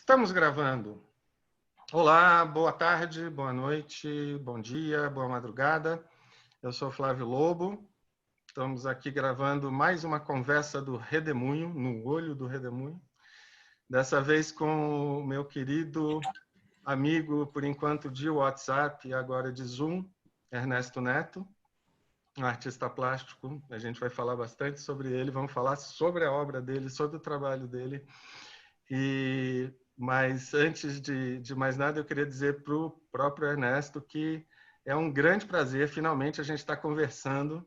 Estamos gravando. Olá, boa tarde, boa noite, bom dia, boa madrugada. Eu sou Flávio Lobo. Estamos aqui gravando mais uma conversa do Redemoinho, no olho do Redemoinho. Dessa vez com o meu querido amigo, por enquanto, de WhatsApp e agora de Zoom, Ernesto Neto, um artista plástico. A gente vai falar bastante sobre ele, vamos falar sobre a obra dele, sobre o trabalho dele. Mas antes de mais nada, eu queria dizer para o próprio Ernesto que é um grande prazer, finalmente, a gente estar conversando.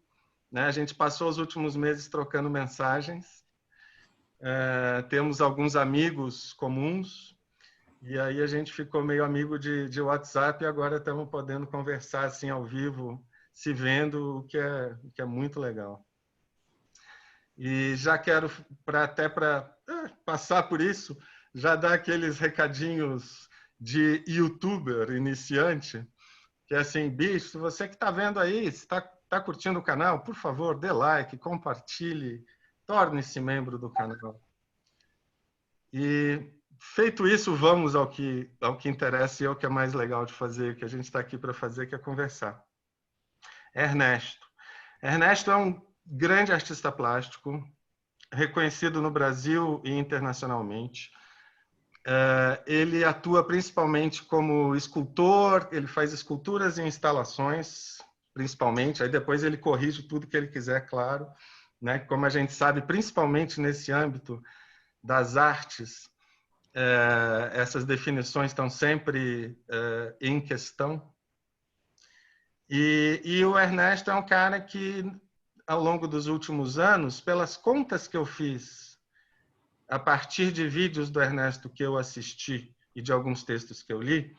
Né? A gente passou os últimos meses trocando mensagens, temos alguns amigos comuns, e aí a gente ficou meio amigo de WhatsApp e agora estamos podendo conversar assim ao vivo, se vendo, o que é muito legal. E já quero, até para passar por isso, já dar aqueles recadinhos de youtuber iniciante, que é assim, bicho, você que está vendo aí, está curtindo o canal, por favor, dê like, compartilhe, torne-se membro do canal. E feito isso, vamos ao que interessa e ao que é mais legal de fazer, que a gente está aqui para fazer, que é conversar. Ernesto. Ernesto é um grande artista plástico, reconhecido no Brasil e internacionalmente. Ele atua principalmente como escultor, ele faz esculturas e instalações, principalmente, aí depois ele corrige tudo que ele quiser, claro. Né? Como a gente sabe, principalmente nesse âmbito das artes, essas definições estão sempre em questão. E o Ernesto é um cara que, ao longo dos últimos anos, pelas contas que eu fiz, a partir de vídeos do Ernesto que eu assisti e de alguns textos que eu li,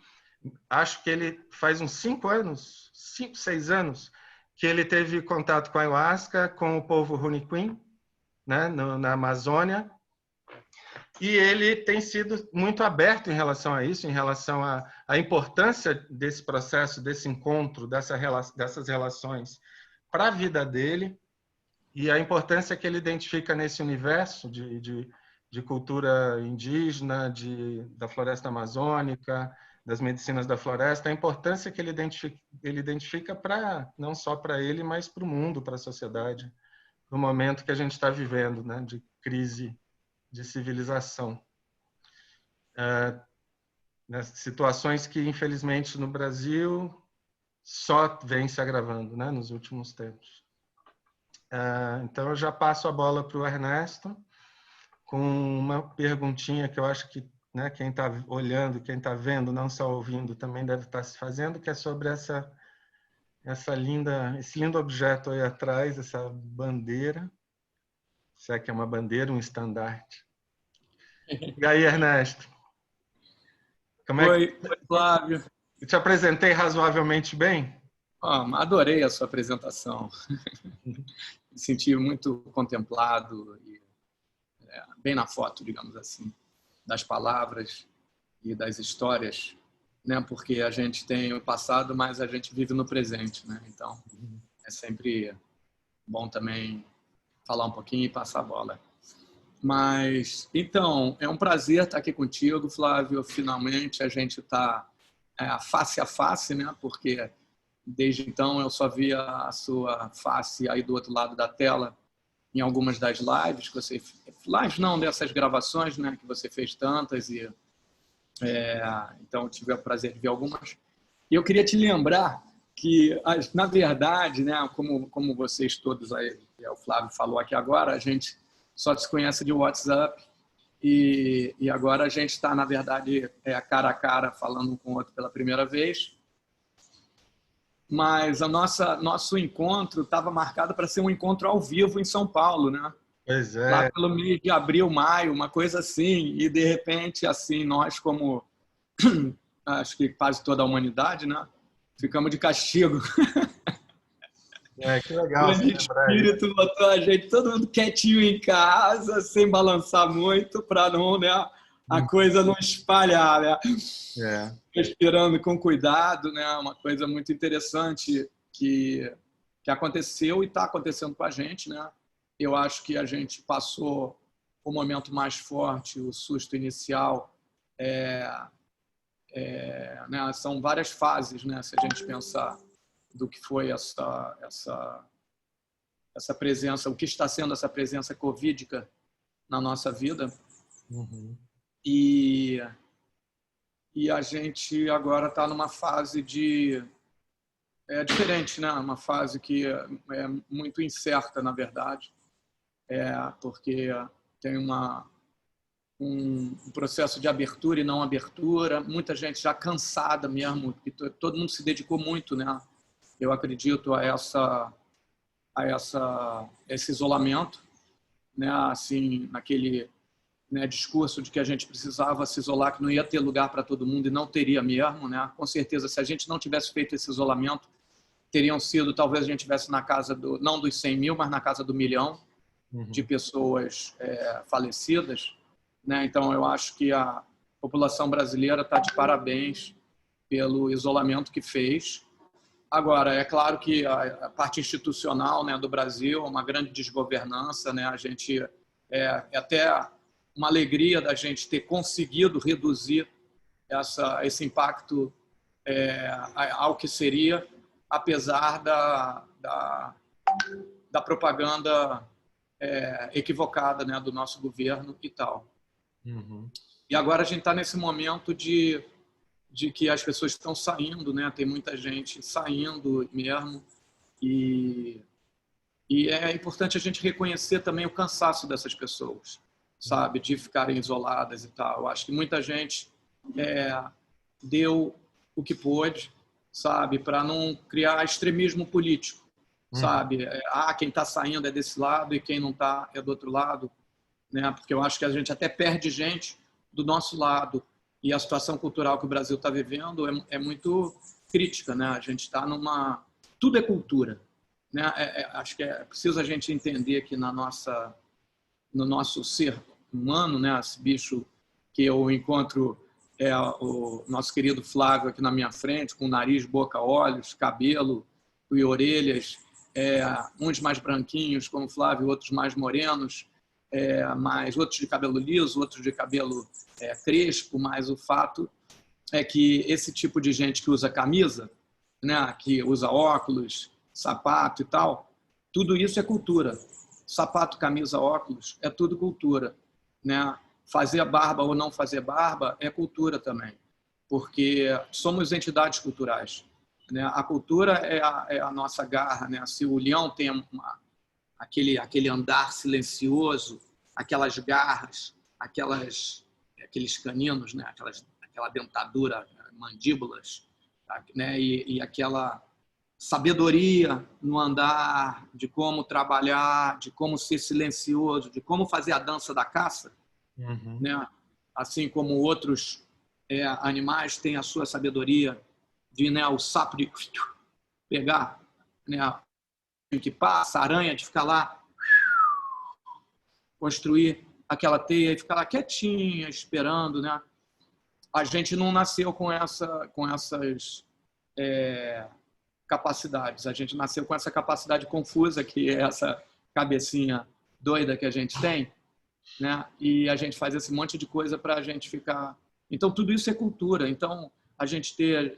acho que ele faz uns 5 anos, 5, 6 anos, que ele teve contato com a ayahuasca, com o povo Runiquim, né, na Amazônia, e ele tem sido muito aberto em relação a isso, em relação à importância desse processo, desse encontro, dessas relações para a vida dele, e a importância que ele identifica nesse universo de cultura indígena, da floresta amazônica, das medicinas da floresta, a importância que ele identifica para não só para ele, mas para o mundo, para a sociedade, no momento que a gente está vivendo, né, de crise de civilização. Nessas situações que, infelizmente, no Brasil só vem se agravando, né, nos últimos tempos. Então, eu já passo a bola para o Ernesto com uma perguntinha que eu acho que, né, quem está olhando, quem está vendo, não só ouvindo, também deve estar se fazendo, que é sobre esse lindo objeto aí atrás, essa bandeira, se é que é uma bandeira, um estandarte. E aí, Ernesto? Como é Oi, Flávio. Eu te apresentei razoavelmente bem? Adorei a sua apresentação. Me senti muito contemplado e bem na foto, digamos assim, das palavras e das histórias, né? Porque a gente tem o passado, mas a gente vive no presente, né? Então, é sempre bom também falar um pouquinho e passar a bola. Mas, então, é um prazer estar aqui contigo, Flávio. Finalmente a gente está face a face, né? Porque desde então eu só via a sua face aí do outro lado da tela em algumas das lives que você lives não, dessas gravações, né, que você fez tantas e então eu tive o prazer de ver algumas. E eu queria te lembrar que na verdade, né, como vocês todos aí, o Flávio falou aqui agora, a gente só se conhece de WhatsApp e agora a gente está na verdade cara a cara falando um com o outro pela primeira vez. Mas nosso encontro estava marcado para ser um encontro ao vivo em São Paulo, né? Pois é. Lá pelo mês de abril, maio, uma coisa assim. E, de repente, assim, nós como, acho que quase toda a humanidade, né? Ficamos de castigo. Que legal. O espírito botou a gente, todo mundo quietinho em casa, sem balançar muito, para não, né? A coisa não espalhar, né? Respirando com cuidado, né? Uma coisa muito interessante que aconteceu e está acontecendo com a gente, né? Eu acho que a gente passou o momento mais forte, o susto inicial, né, são várias fases, né, se a gente pensar do que foi essa presença, o que está sendo essa presença covídica na nossa vida. Uhum. E a gente agora está numa fase diferente, né? Uma fase que é muito incerta, na verdade, porque tem um processo de abertura e não abertura, muita gente já cansada mesmo, que todo mundo se dedicou muito, né? Eu acredito a esse isolamento, né? Assim, naquele, né, discurso de que a gente precisava se isolar, que não ia ter lugar para todo mundo, e não teria mesmo, né? Com certeza, se a gente não tivesse feito esse isolamento, teriam sido, talvez a gente estivesse na casa não dos 100 mil, mas na casa do 1 milhão de pessoas falecidas, né? Então, eu acho que a população brasileira está de parabéns pelo isolamento que fez. Agora, é claro que a parte institucional, né, do Brasil é uma grande desgovernança, né? A gente é até uma alegria da gente ter conseguido reduzir esse impacto ao que seria, apesar da propaganda equivocada, né, do nosso governo e tal. Uhum. E agora a gente está nesse momento de que as pessoas estão saindo, né? Tem muita gente saindo mesmo, e é importante a gente reconhecer também o cansaço dessas pessoas, sabe, de ficarem isoladas e tal. Eu acho que muita gente deu o que pôde, sabe, para não criar extremismo político, sabe? Quem está saindo é desse lado e quem não está é do outro lado, né? Porque eu acho que a gente até perde gente do nosso lado, e a situação cultural que o Brasil está vivendo é muito crítica, né? A gente está tudo é cultura, né? Acho que é preciso a gente entender que no nosso ser humano, né? Esse bicho que eu encontro o nosso querido Flávio aqui na minha frente, com nariz, boca, olhos, cabelo e orelhas, uns mais branquinhos, como o Flávio, outros mais morenos, mas outros de cabelo liso, outros de cabelo crespo, mas o fato é que esse tipo de gente que usa camisa, né, que usa óculos, sapato e tal, tudo isso é cultura. Sapato, camisa, óculos, é tudo cultura, né? Fazer barba ou não fazer barba é cultura também, porque somos entidades culturais, né? A cultura é a nossa garra, né? Se o leão tem aquele andar silencioso, aquelas garras, aqueles caninos, né? Aquela dentadura, mandíbulas, né? E aquela sabedoria no andar, de como trabalhar, de como ser silencioso, de como fazer a dança da caça, né? Assim como outros animais têm a sua sabedoria de, né, o sapo de pegar, né, que passa, a aranha de ficar lá, construir aquela teia e ficar lá quietinha, esperando, né? A gente não nasceu com essas capacidades. A gente nasceu com essa capacidade confusa, que é essa cabecinha doida que a gente tem, né? E a gente faz esse monte de coisa para a gente ficar... Então, tudo isso é cultura. Então, a gente ter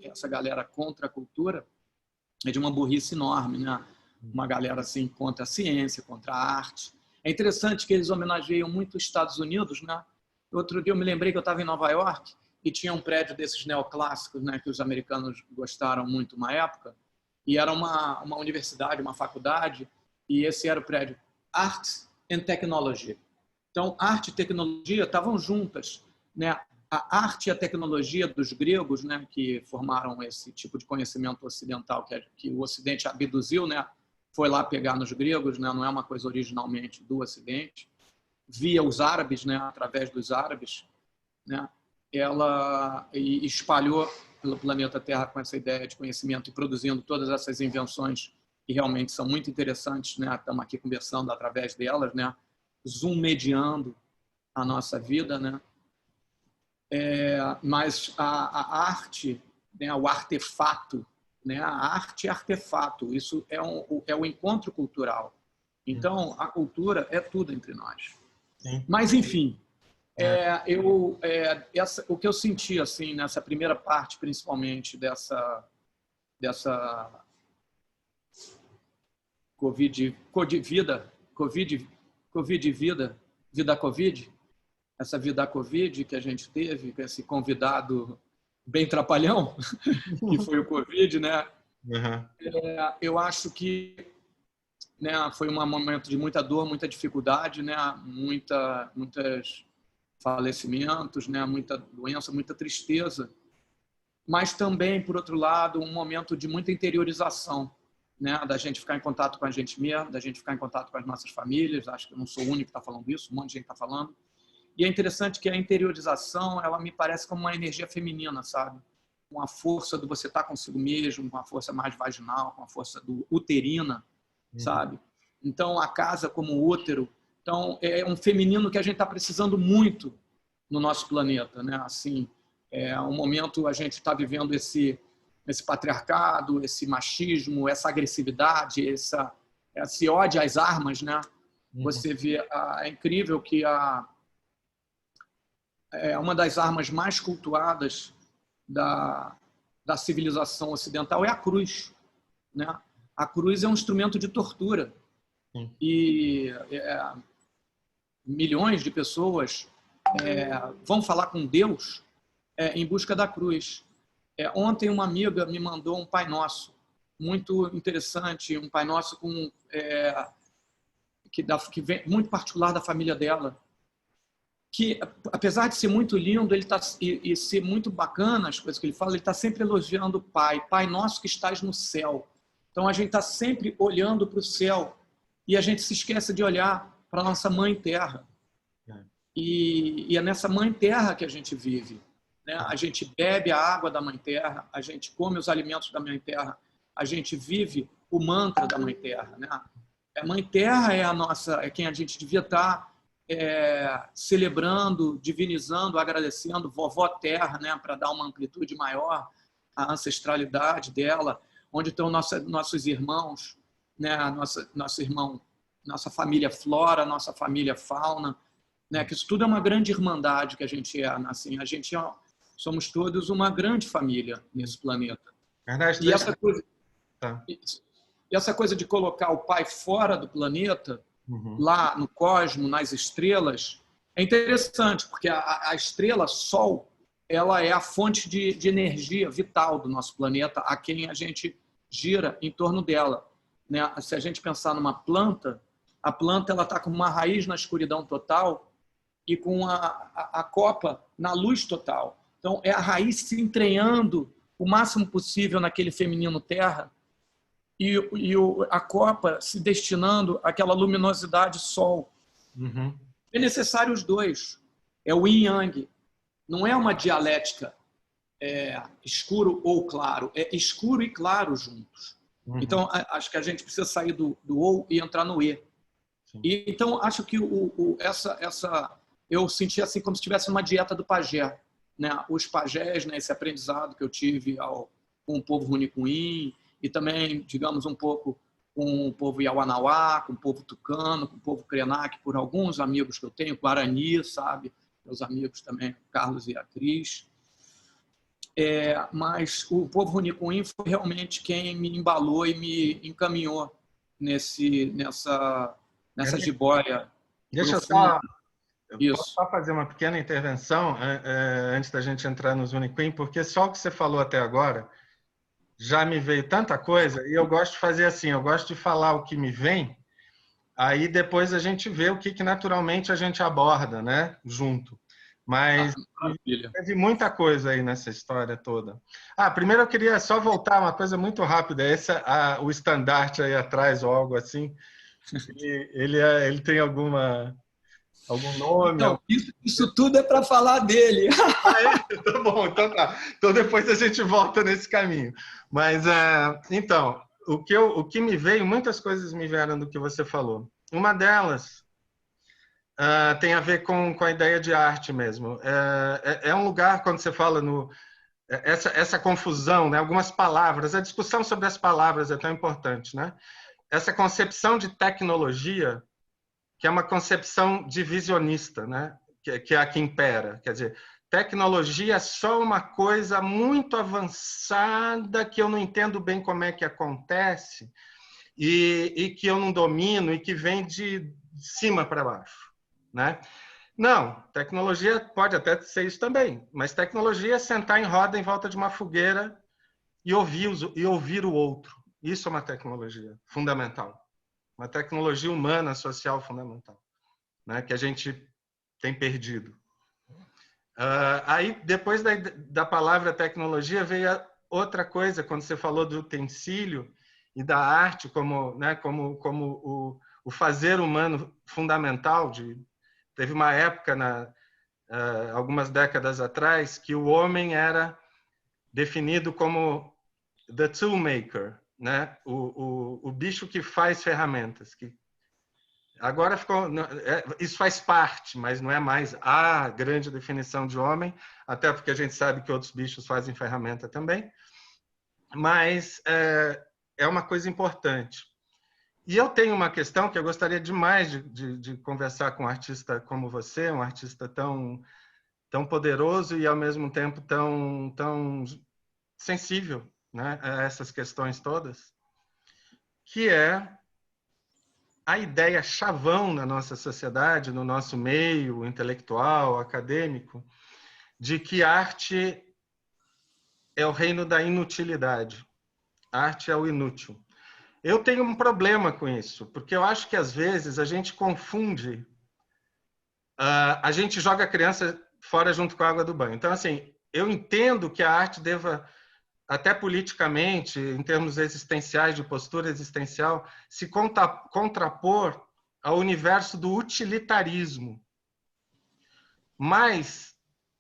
essa galera contra a cultura é de uma burrice enorme, né? Uma galera assim contra a ciência, contra a arte. É interessante que eles homenageiam muito os Estados Unidos, né? Outro dia eu me lembrei que eu estava em Nova York e tinha um prédio desses neoclássicos, né, que os americanos gostaram muito uma época, e era uma universidade, uma faculdade, e esse era o prédio Arts and Technology. Então, arte e tecnologia estavam juntas, né? A arte e a tecnologia dos gregos, né, que formaram esse tipo de conhecimento ocidental que o Ocidente abduziu, né, foi lá pegar nos gregos, né, não é uma coisa originalmente do Ocidente, via os árabes, né, através dos árabes, né, ela espalhou pelo planeta Terra com essa ideia de conhecimento e produzindo todas essas invenções que realmente são muito interessantes, né, estamos aqui conversando através delas, né, zoom-mediando a nossa vida, né. Mas a arte, né, o artefato, né, a arte é artefato, isso é o encontro cultural. Então, a cultura é tudo entre nós. Sim. Mas, enfim, O que eu senti assim nessa primeira parte, principalmente dessa vida Covid, essa vida Covid que a gente teve, com esse convidado bem trapalhão, que foi o Covid, né? Uhum. Eu acho que, né, foi um momento de muita dor, muita dificuldade, né? Muitos falecimentos, né? Muita doença, muita tristeza. Mas também, por outro lado, um momento de muita interiorização, né? Da gente ficar em contato com a gente mesmo, da gente ficar em contato com as nossas famílias. Acho que eu não sou o único que está falando isso, um monte de gente está falando. E é interessante que a interiorização, ela me parece como uma energia feminina, sabe? Uma força do você estar consigo mesmo, uma força mais vaginal, uma força do uterina, sabe? Então, a casa como útero. Então, é um feminino que a gente está precisando muito no nosso planeta, né? Assim, é um momento a gente está vivendo esse patriarcado, esse machismo, essa agressividade, esse ódio às armas, né? Você vê, é incrível que uma das armas mais cultuadas da civilização ocidental é a cruz, né? A cruz é um instrumento de tortura. E milhões de pessoas vão falar com Deus em busca da cruz. Ontem uma amiga me mandou um Pai Nosso muito interessante, um Pai Nosso que vem muito particular da família dela, que apesar de ser muito lindo, ele e ser muito bacana as coisas que ele fala, ele está sempre elogiando o Pai, Pai Nosso que estás no céu. Então a gente está sempre olhando para o céu e a gente se esquece de olhar para a nossa Mãe Terra. E é nessa Mãe Terra que a gente vive, né? A gente bebe a água da Mãe Terra, a gente come os alimentos da Mãe Terra, a gente vive o mantra da Mãe Terra, né? A Mãe Terra é quem a gente devia estar celebrando, divinizando, agradecendo, vovó Terra, né? Para dar uma amplitude maior à ancestralidade dela, onde estão nossos irmãos, né? Nossa família flora, nossa família fauna, né? Que isso tudo é uma grande irmandade que a gente é, assim, somos todos uma grande família nesse planeta. Ernesto, e essa coisa de colocar o Pai fora do planeta, lá no cosmos, nas estrelas, é interessante, porque a estrela Sol, ela é a fonte de energia vital do nosso planeta, a quem a gente gira em torno dela, né? Se a gente pensar numa planta, a planta ela está com uma raiz na escuridão total e com a copa na luz total. Então, é a raiz se entranhando o máximo possível naquele feminino terra e a copa se destinando àquela luminosidade sol. É necessário os dois. É o yin yang. Não é uma dialética escuro ou claro. É escuro e claro juntos. Então, acho que a gente precisa sair do ou e entrar no e. Então, acho que eu senti assim como se tivesse uma dieta do pajé, né? Os pajés, né? Esse aprendizado que eu tive com o povo Runicuim e também, digamos, um pouco com o povo Yawanawá, com o povo Tucano, com o povo Krenak, por alguns amigos que eu tenho, Guarani, sabe? Meus amigos também, Carlos e a Cris. Mas o povo Runicuim foi realmente quem me embalou e me encaminhou nessa jiboia. Deixa eu posso só fazer uma pequena intervenção antes da gente entrar nos Runicuim, porque só o que você falou até agora já me veio tanta coisa e eu gosto de fazer assim, eu gosto de falar o que me vem, aí depois a gente vê o que naturalmente a gente aborda, né, junto. Mas teve muita coisa aí nessa história toda. Primeiro eu queria só voltar uma coisa muito rápida, o estandarte aí atrás ou algo assim, ele tem algum nome? Não, isso tudo é para falar dele. Tá bom, então tá. Então depois a gente volta nesse caminho. Mas, então, o que me veio, muitas coisas me vieram do que você falou. Uma delas tem a ver com a ideia de arte mesmo. É um lugar, quando você fala essa confusão, né? Algumas palavras, a discussão sobre as palavras é tão importante, né? Essa concepção de tecnologia, que é uma concepção divisionista, né? que é a que impera. Quer dizer, tecnologia é só uma coisa muito avançada que eu não entendo bem como é que acontece e que eu não domino e que vem de cima para baixo, né? Não, tecnologia pode até ser isso também, mas tecnologia é sentar em roda em volta de uma fogueira e ouvir o outro. Isso é uma tecnologia fundamental, uma tecnologia humana, social fundamental, né? Que a gente tem perdido. Aí, depois da palavra tecnologia, veio outra coisa, quando você falou do utensílio e da arte como, né, como o fazer humano fundamental. Teve uma época, algumas décadas atrás, que o homem era definido como the toolmaker, né? O bicho que faz ferramentas, que agora ficou, isso faz parte, mas não é mais a grande definição de homem, até porque a gente sabe que outros bichos fazem ferramenta também, mas é uma coisa importante. E eu tenho uma questão que eu gostaria demais de conversar com um artista como você, um artista tão poderoso e, ao mesmo tempo, tão sensível, né, a essas questões todas, que é a ideia chavão na nossa sociedade, no nosso meio intelectual, acadêmico, de que arte é o reino da inutilidade. A arte é o inútil. Eu tenho um problema com isso, porque eu acho que, às vezes, a gente confunde, a gente joga a criança fora junto com a água do banho. Então, assim, eu entendo que a arte deva, até politicamente, em termos existenciais, de postura existencial, se contrapor ao universo do utilitarismo. Mas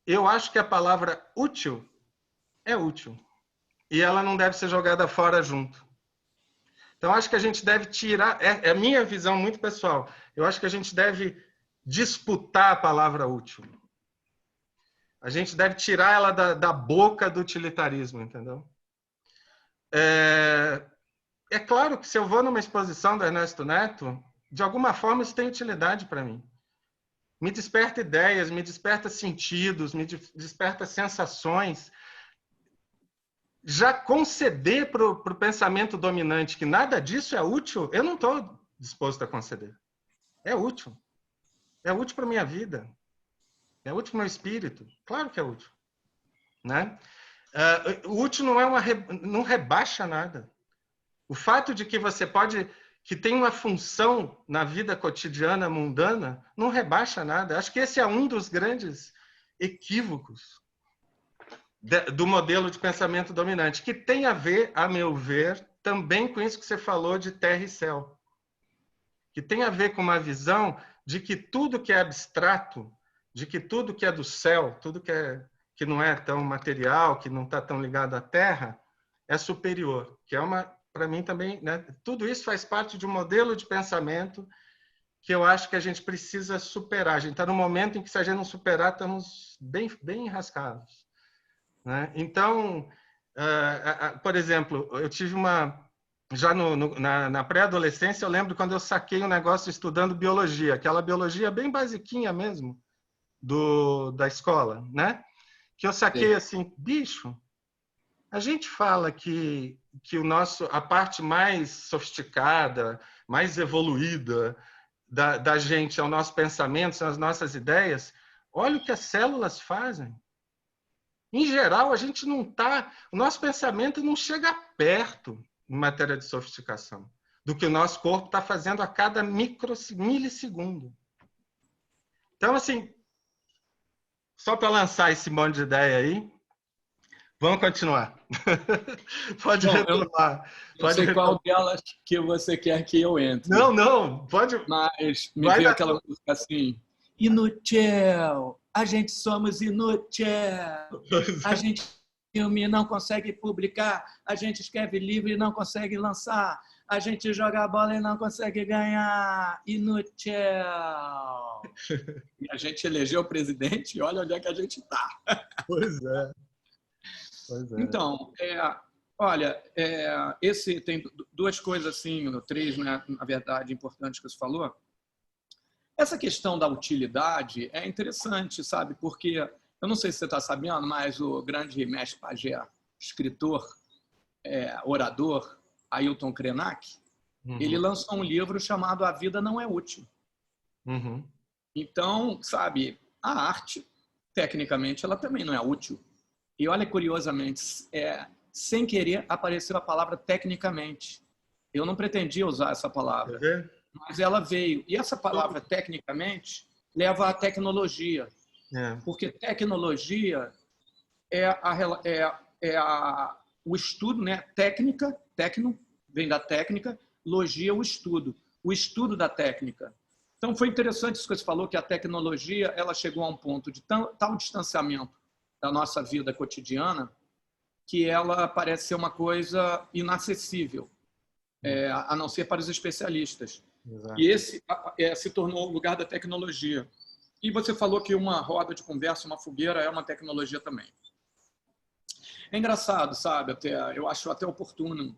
eu acho que a palavra útil é útil. E ela não deve ser jogada fora junto. Então, acho que a gente deve tirar... É a minha visão muito pessoal. Eu acho que a gente deve disputar a palavra útil. A gente deve tirar ela da boca do utilitarismo, entendeu? É claro que se eu vou numa exposição do Ernesto Neto, de alguma forma isso tem utilidade para mim. Me desperta ideias, me desperta sentidos, me desperta sensações. Já conceder para o pensamento dominante que nada disso é útil, eu não estou disposto a conceder. É útil. É útil para a minha vida. É útil para o meu espírito. Claro que é útil. Né? O útil não rebaixa nada. O fato de que você que tem uma função na vida cotidiana, mundana, não rebaixa nada. Acho que esse é um dos grandes equívocos do modelo de pensamento dominante, que tem a ver, a meu ver, também com isso que você falou de terra e céu. Que tem a ver com uma visão de que tudo que é abstrato, de que tudo que é do céu, tudo que não é tão material, que não está tão ligado à terra, é superior. Que é para mim também, né? Tudo isso faz parte de um modelo de pensamento que eu acho que a gente precisa superar. A gente está num momento em que, se a gente não superar, estamos bem enrascados. Né? Então, por exemplo, eu tive já na pré-adolescência, eu lembro quando eu saquei um negócio estudando biologia, aquela biologia bem basiquinha mesmo da escola, né? Que eu saquei assim, bicho, a gente fala que a parte mais sofisticada, mais evoluída da gente é o nosso pensamento, são as nossas ideias. Olha o que as células fazem. Em geral, a gente não está... O nosso pensamento não chega perto, em matéria de sofisticação, do que o nosso corpo está fazendo a cada milissegundo. Então, assim, só para lançar esse monte de ideia aí, vamos continuar. Pode retomar. Não sei qual delas que você quer que eu entre. Não, pode... Mas me veio aquela música assim... Inútil, a gente somos inútil, a gente filme não consegue publicar, a gente escreve livro e não consegue lançar, a gente joga bola e não consegue ganhar, inútil. E a gente elegeu o presidente e olha onde é que a gente está. Pois é. Então, olha, tem duas coisas assim, três, né, na verdade, importantes que você falou. Essa questão da utilidade é interessante, sabe? Porque, eu não sei se você está sabendo, mas o grande mestre pajé, escritor, orador, Ailton Krenak, ele lançou um livro chamado A Vida Não é Útil. Uhum. Então, sabe, a arte, tecnicamente, ela também não é útil. E olha, curiosamente, sem querer apareceu a palavra tecnicamente. Eu não pretendia usar essa palavra, mas ela veio. E essa palavra, tecnicamente, leva à tecnologia. Porque tecnologia o estudo, né? Técnica, tecno, vem da técnica, logia, o estudo da técnica. Então, foi interessante isso que você falou, que a tecnologia ela chegou a um ponto de tal distanciamento da nossa vida cotidiana que ela parece ser uma coisa inacessível, a não ser para os especialistas. Exato. E esse se tornou o lugar da tecnologia. E você falou que uma roda de conversa, uma fogueira, é uma tecnologia também. É engraçado, sabe? Eu acho até oportuno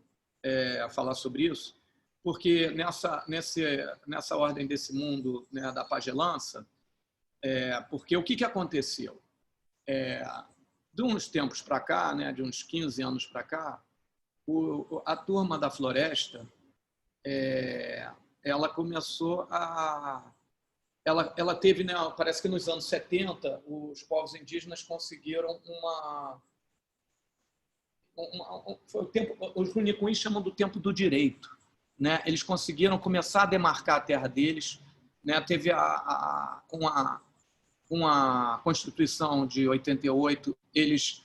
falar sobre isso, porque nessa ordem desse mundo, né, da pagelança, porque o que aconteceu? De uns tempos para cá, né, de uns 15 anos para cá, a turma da floresta, ela começou a... Ela teve, né, parece que nos anos 70, os povos indígenas conseguiram foi o tempo, os runicuins chamam do tempo do direito, né? Eles conseguiram começar a demarcar a terra deles, né? Teve com a Constituição de 88, eles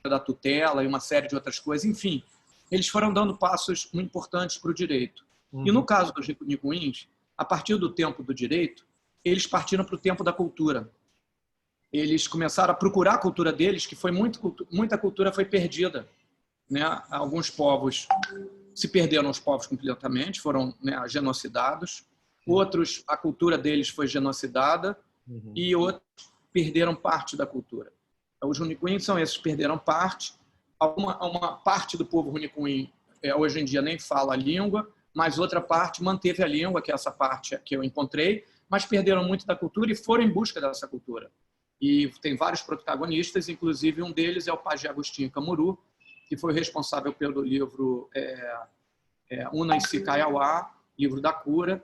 da tutela e uma série de outras coisas, enfim, eles foram dando passos muito importantes para o direito. E no caso dos runicuins, a partir do tempo do direito, eles partiram para o tempo da cultura. Eles começaram a procurar a cultura deles, que foi muita cultura foi perdida, né? Alguns povos se perderam, os povos completamente, foram, né, genocidados. Outros, a cultura deles foi genocidada e outros perderam parte da cultura. Os runicuins são esses que perderam parte. Uma parte do povo runicuim hoje em dia nem fala a língua, mas outra parte manteve a língua, que é essa parte que eu encontrei, mas perderam muito da cultura e foram em busca dessa cultura. E tem vários protagonistas, inclusive um deles é o pajé Agostinho Camuru, que foi responsável pelo livro Una Isi Kaiowá, livro da cura,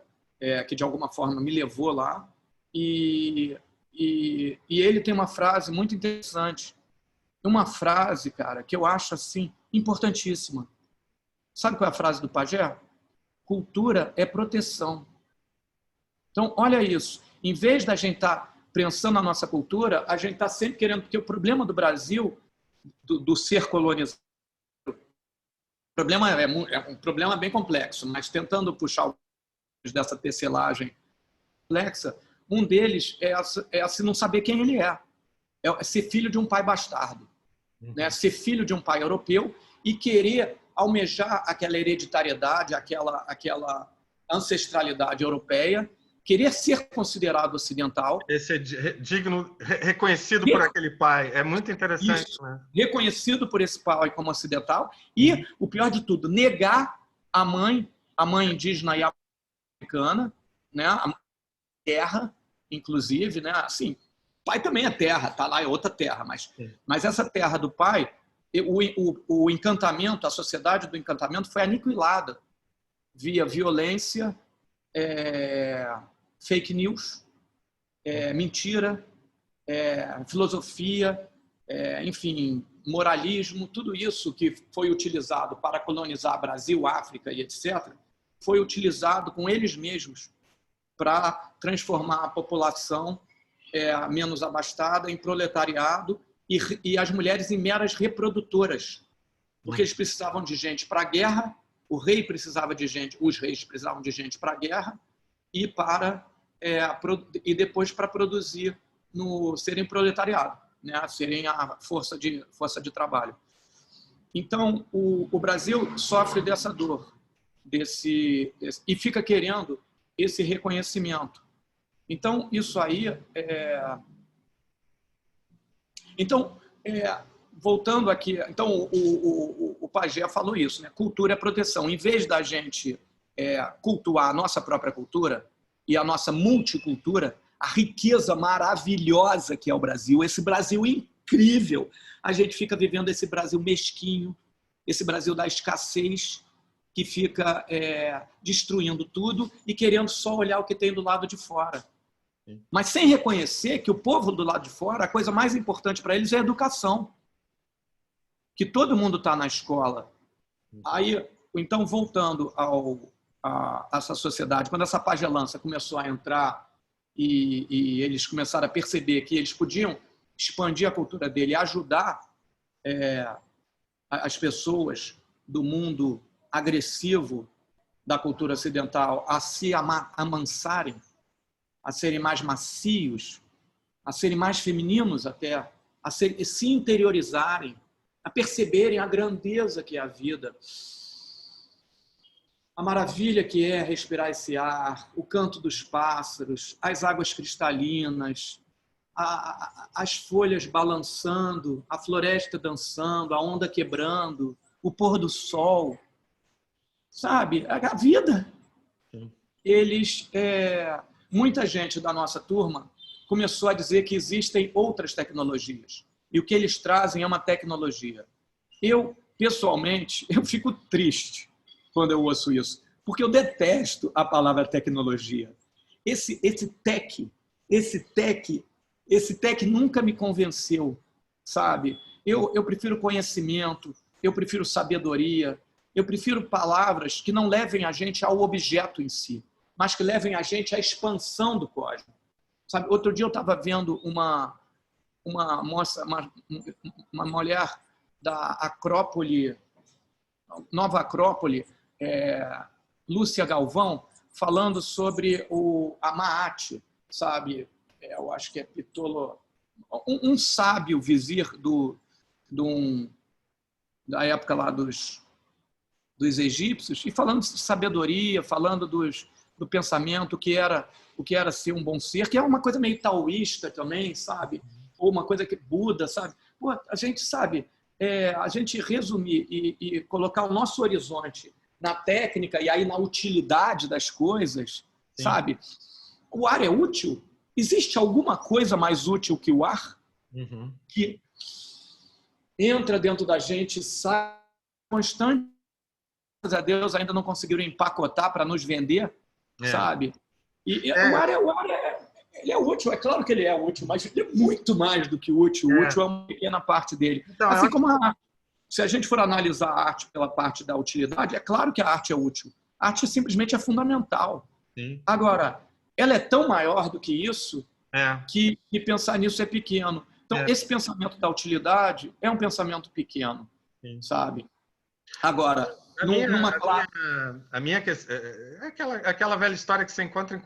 que de alguma forma me levou lá. E ele tem uma frase muito interessante. Uma frase, cara, que eu acho assim importantíssima. Sabe qual é a frase do pajé? Cultura é proteção. Então, olha isso. Em vez da gente estar pensando na nossa cultura, a gente está sempre querendo... Porque o problema do Brasil, do ser colonizado, o problema é um problema bem complexo, mas tentando puxar dessa tecelagem complexa, um deles é não saber quem ele é ser filho de um pai bastardo, né? Ser filho de um pai europeu e querer almejar aquela hereditariedade, aquela ancestralidade europeia, querer ser considerado ocidental. Esse é digno, reconhecido por aquele pai. É muito interessante. Isso, né? Reconhecido por esse pai como ocidental. E, o pior de tudo, negar a mãe indígena e a africana, né? A terra, inclusive, né? Assim, pai também é terra, tá lá, é outra terra, mas essa terra do pai, o encantamento, a sociedade do encantamento foi aniquilada via violência, fake news, mentira, filosofia, enfim, moralismo, tudo isso que foi utilizado para colonizar Brasil, África e etc., foi utilizado com eles mesmos para transformar a população menos abastada em proletariado e as mulheres em meras reprodutoras, porque eles precisavam de gente para a guerra, o rei precisava de gente, os reis precisavam de gente para a guerra e depois para produzir, serem proletariado, né? Serem a força de trabalho. Então, o Brasil sofre dessa dor, e fica querendo esse reconhecimento. Então, isso aí Então, voltando aqui, então o pajé falou isso, né? Cultura é proteção. Em vez da gente cultuar a nossa própria cultura, e a nossa multicultura, a riqueza maravilhosa que é o Brasil, esse Brasil incrível. A gente fica vivendo esse Brasil mesquinho, esse Brasil da escassez, que fica destruindo tudo e querendo só olhar o que tem do lado de fora. Mas sem reconhecer que o povo do lado de fora, a coisa mais importante para eles é a educação. Que todo mundo está na escola. Aí, então, voltando a essa sociedade, quando essa pagelança começou a entrar e eles começaram a perceber que eles podiam expandir a cultura dele e ajudar as pessoas do mundo agressivo da cultura ocidental a se amansarem, a serem mais macios, a serem mais femininos até, a se interiorizarem, a perceberem a grandeza que é a vida, a maravilha que é respirar esse ar, o canto dos pássaros, as águas cristalinas, as folhas balançando, a floresta dançando, a onda quebrando, o pôr do sol, sabe? A vida. Eles, muita gente da nossa turma começou a dizer que existem outras tecnologias e o que eles trazem é uma tecnologia. Eu, pessoalmente, eu fico triste quando eu ouço isso, porque eu detesto a palavra tecnologia. Esse tech nunca me convenceu, sabe? Eu prefiro conhecimento, eu prefiro sabedoria, eu prefiro palavras que não levem a gente ao objeto em si, mas que levem a gente à expansão do cosmos. Sabe? Outro dia eu estava vendo uma mulher da Acrópole, Nova Acrópole, Lúcia Galvão, falando sobre a Maat, sabe? Eu acho que é Pitolo, um sábio vizir da época lá dos egípcios, e falando de sabedoria, falando do pensamento, o que era ser um bom ser, que é uma coisa meio taoísta também, sabe? Ou uma coisa que Buda, sabe? Pô, a gente sabe, a gente resumir e colocar o nosso horizonte na técnica e aí na utilidade das coisas, sim, sabe? O ar é útil? Existe alguma coisa mais útil que o ar? Uhum. Que entra dentro da gente, sai constante. Graças a Deus ainda não conseguiram empacotar para nos vender, sabe? E o ar ele é útil, é claro que ele é útil, mas ele é muito mais do que útil. O útil é uma pequena parte dele. Então, assim como a arte. Se a gente for analisar a arte pela parte da utilidade, é claro que a arte é útil. A arte simplesmente é fundamental. Sim. Agora, ela é tão maior do que isso que pensar nisso é pequeno. Então, esse pensamento da utilidade é um pensamento pequeno, sim, sabe? Agora, a minha questão é aquela velha história que você encontra em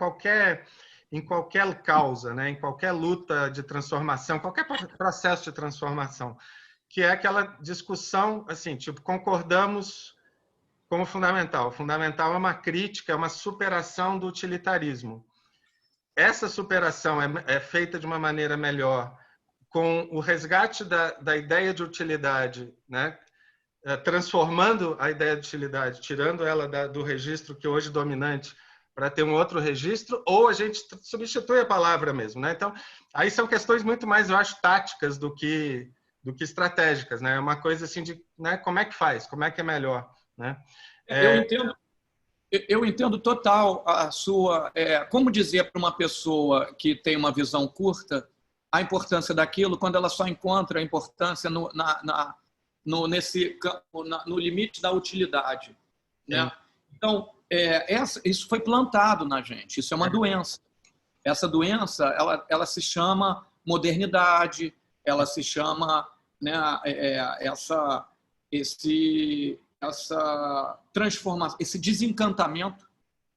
qualquer causa, né? Em qualquer luta de transformação, qualquer processo de transformação, que é aquela discussão, assim, tipo, concordamos como fundamental. O fundamental é uma crítica, é uma superação do utilitarismo. Essa superação é feita de uma maneira melhor com o resgate da ideia de utilidade, né? Transformando a ideia de utilidade, tirando ela do registro que hoje é dominante para ter um outro registro, ou a gente substitui a palavra mesmo, né? Então, aí são questões muito mais, eu acho, táticas do que estratégicas, né? É uma coisa assim de, né, como é que faz, como é que é melhor, né? Eu entendo total a sua, como dizer para uma pessoa que tem uma visão curta a importância daquilo quando ela só encontra a importância no limite da utilidade, né? Então, isso foi plantado na gente, isso é uma doença. Essa doença, ela se chama modernidade, ela se chama, né, essa transformação, esse desencantamento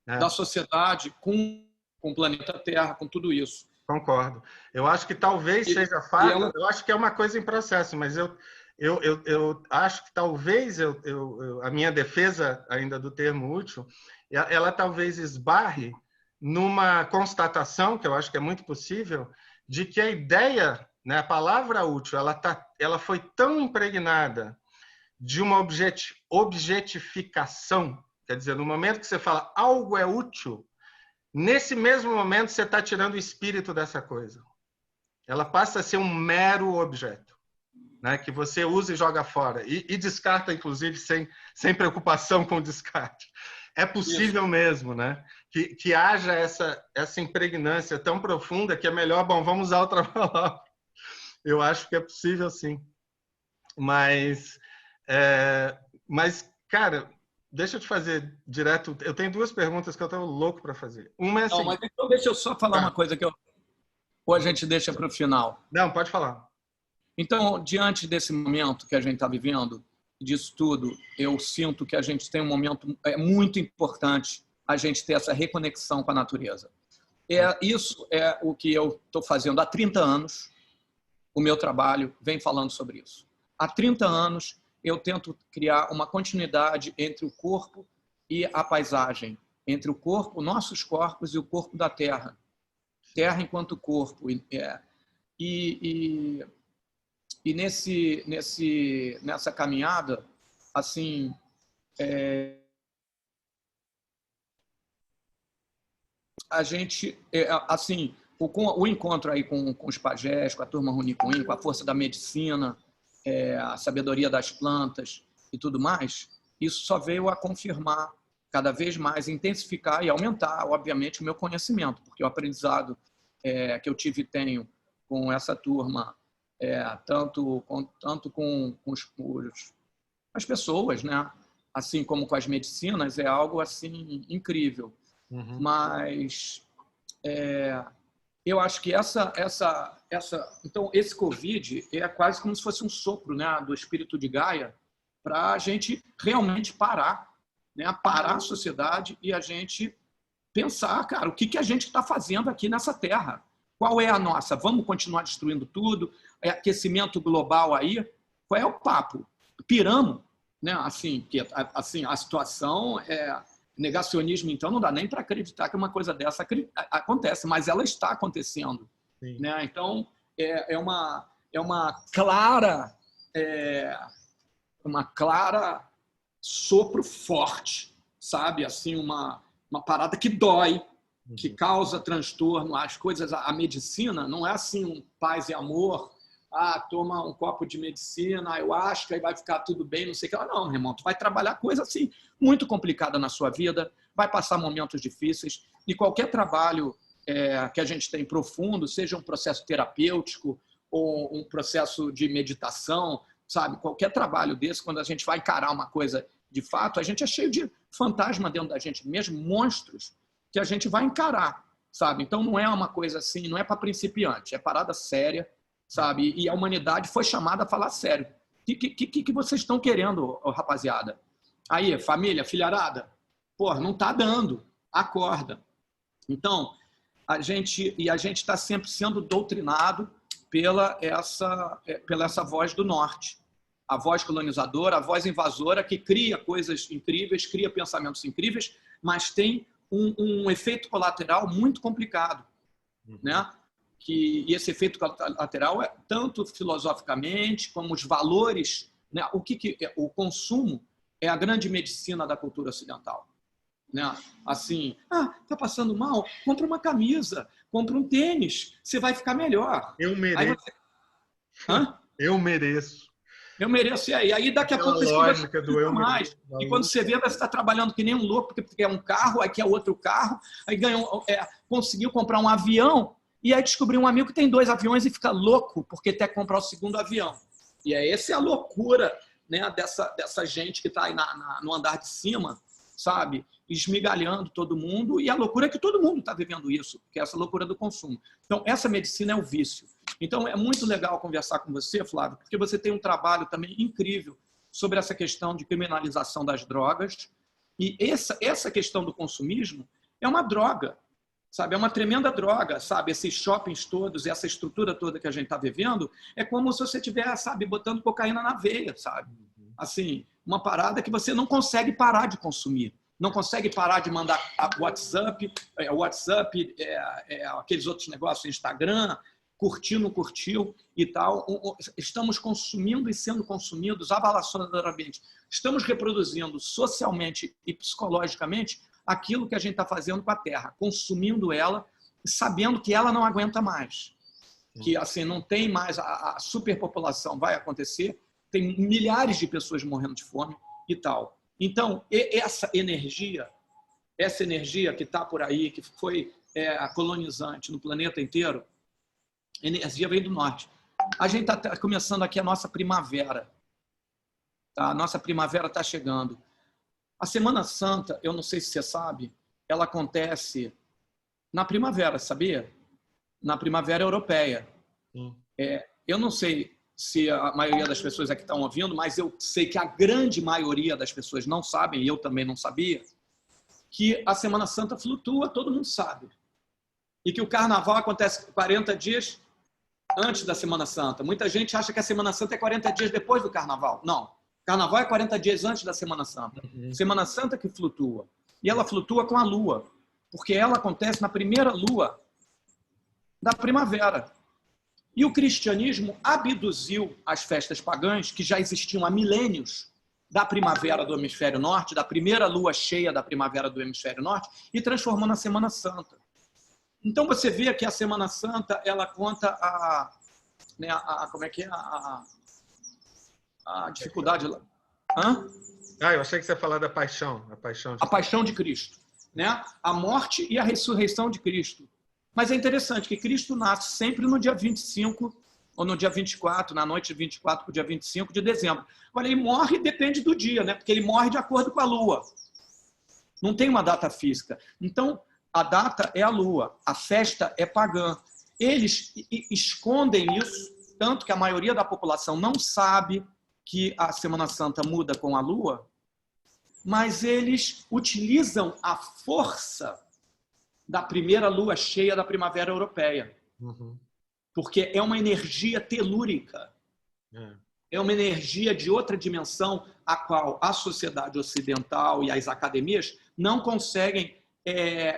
da sociedade com o planeta Terra, com tudo isso. Concordo. Eu acho que talvez seja fato, eu acho que é uma coisa em processo, mas eu acho que talvez a minha defesa ainda do termo útil, ela talvez esbarre numa constatação, que eu acho que é muito possível, de que a ideia, né, a palavra útil, ela foi tão impregnada de uma objetificação, quer dizer, no momento que você fala algo é útil, nesse mesmo momento você está tirando o espírito dessa coisa. Ela passa a ser um mero objeto, né, que você usa e joga fora. E descarta, inclusive, sem preocupação com o descarte. É possível mesmo, né? Que haja essa impregnância tão profunda que é melhor, bom, vamos usar outra palavra. Eu acho que é possível, sim. Mas cara, deixa eu te fazer direto. Eu tenho duas perguntas que eu estou louco para fazer. Uma é assim. Não, mas então deixa eu só falar uma coisa ou a gente deixa para o final. Não, pode falar. Então, diante desse momento que a gente está vivendo, disso tudo, eu sinto que a gente tem um momento muito importante, a gente ter essa reconexão com a natureza. Isso é o que eu estou fazendo há 30 anos. O meu trabalho vem falando sobre isso. Há 30 anos, eu tento criar uma continuidade entre o corpo e a paisagem, entre o corpo, nossos corpos e o corpo da Terra. Terra enquanto corpo. E nessa caminhada, assim, a gente, assim, o encontro aí com os pajés, com a turma Runicuim, com a força da medicina, a sabedoria das plantas e tudo mais, isso só veio a confirmar cada vez mais, intensificar e aumentar, obviamente, o meu conhecimento, porque o aprendizado que eu tive e tenho com essa turma, tanto com as pessoas, né? Assim como com as medicinas, é algo assim incrível. Uhum. Mas eu acho que então esse Covid é quase como se fosse um sopro, né, do espírito de Gaia para a gente realmente parar, né, parar a sociedade e a gente pensar, cara, o que a gente está fazendo aqui nessa Terra? Qual é a nossa? Vamos continuar destruindo tudo? É aquecimento global aí? Qual é o papo? Piramos, né? Assim, a situação negacionismo, então, não dá nem para acreditar que uma coisa dessa acontece, mas ela está acontecendo. Né? Então, é uma clara sopro forte, sabe? Assim, uma parada que dói, que causa transtorno. As coisas, a medicina não é assim um paz e amor, toma um copo de medicina, eu acho que aí vai ficar tudo bem, não sei o que. Não, meu irmão, tu vai trabalhar coisa assim muito complicada na sua vida, vai passar momentos difíceis, e qualquer trabalho que a gente tem profundo, seja um processo terapêutico ou um processo de meditação, sabe? Qualquer trabalho desse, quando a gente vai encarar uma coisa de fato, a gente é cheio de fantasma dentro da gente mesmo, monstros, que a gente vai encarar, sabe? Então não é uma coisa assim, não é para principiante, é parada séria, sabe? E a humanidade foi chamada a falar sério. O que vocês estão querendo, rapaziada? Aí, família, filharada, porra, não está dando, acorda. Então, a gente está sempre sendo doutrinado pela essa voz do norte, a voz colonizadora, a voz invasora que cria coisas incríveis, cria pensamentos incríveis, mas tem um efeito colateral muito complicado, né? E esse efeito colateral é tanto filosoficamente como os valores, né? O consumo é a grande medicina da cultura ocidental, né? Assim, tá passando mal, compra uma camisa, compra um tênis, você vai ficar melhor. Eu mereço. Eu mereço. Eu mereço. E aí daqui a pouco você lógica do eu mais. E quando você vê, você está trabalhando que nem um louco, porque quer um carro, aí quer outro carro, aí conseguiu comprar um avião, e aí descobriu um amigo que tem 2 aviões e fica louco porque quer comprar o 2º avião. E essa é a loucura, né, dessa gente que está aí no andar de cima, sabe? Esmigalhando todo mundo, e a loucura é que todo mundo está vivendo isso, que é essa loucura do consumo. Então, essa medicina é o vício. Então, é muito legal conversar com você, Flávio, porque você tem um trabalho também incrível sobre essa questão de criminalização das drogas, e essa questão do consumismo é uma droga, sabe? É uma tremenda droga, sabe? Esses shoppings todos, essa estrutura toda que a gente está vivendo, é como se você estivesse, sabe, botando cocaína na veia, sabe? Assim, uma parada que você não consegue parar de consumir, não consegue parar de mandar WhatsApp, aqueles outros negócios, Instagram, curtiu, não curtiu e tal. Estamos consumindo e sendo consumidos avalacionadamente. Estamos reproduzindo socialmente e psicologicamente aquilo que a gente está fazendo com a Terra, consumindo ela, sabendo que ela não aguenta mais. Que assim, não tem mais, a superpopulação vai acontecer, tem milhares de pessoas morrendo de fome e tal. Então, essa energia que está por aí, que foi colonizante no planeta inteiro, a energia vem do norte. A gente está começando aqui a nossa primavera. Tá? A nossa primavera está chegando. A Semana Santa, eu não sei se você sabe, ela acontece na primavera, sabia? Na primavera europeia. Eu não sei se a maioria das pessoas aqui estão ouvindo, mas eu sei que a grande maioria das pessoas não sabem, e eu também não sabia, que a Semana Santa flutua, todo mundo sabe. E que o Carnaval acontece 40 dias antes da Semana Santa. Muita gente acha que a Semana Santa é 40 dias depois do Carnaval. Não. Carnaval é 40 dias antes da Semana Santa. Semana Santa que flutua. E ela flutua com a Lua, porque ela acontece na primeira Lua da primavera. E o cristianismo abduziu as festas pagãs, que já existiam há milênios, da primavera do hemisfério norte, da primeira lua cheia da primavera do hemisfério norte, e transformou na Semana Santa. Então você vê que a Semana Santa, ela conta como é que é a dificuldade lá. Eu achei que você ia falar da paixão. A paixão de Cristo, né? A morte e a ressurreição de Cristo. Mas é interessante que Cristo nasce sempre no dia 25 ou no dia 24, na noite de 24 para o dia 25 de dezembro. Agora, ele morre depende do dia, né? Porque ele morre de acordo com a Lua. Não tem uma data física. Então, a data é a Lua, a festa é pagã. Eles escondem isso, tanto que a maioria da população não sabe que a Semana Santa muda com a Lua, mas eles utilizam a força da primeira lua cheia da primavera europeia. Porque é uma energia telúrica. É uma energia de outra dimensão a qual a sociedade ocidental e as academias não conseguem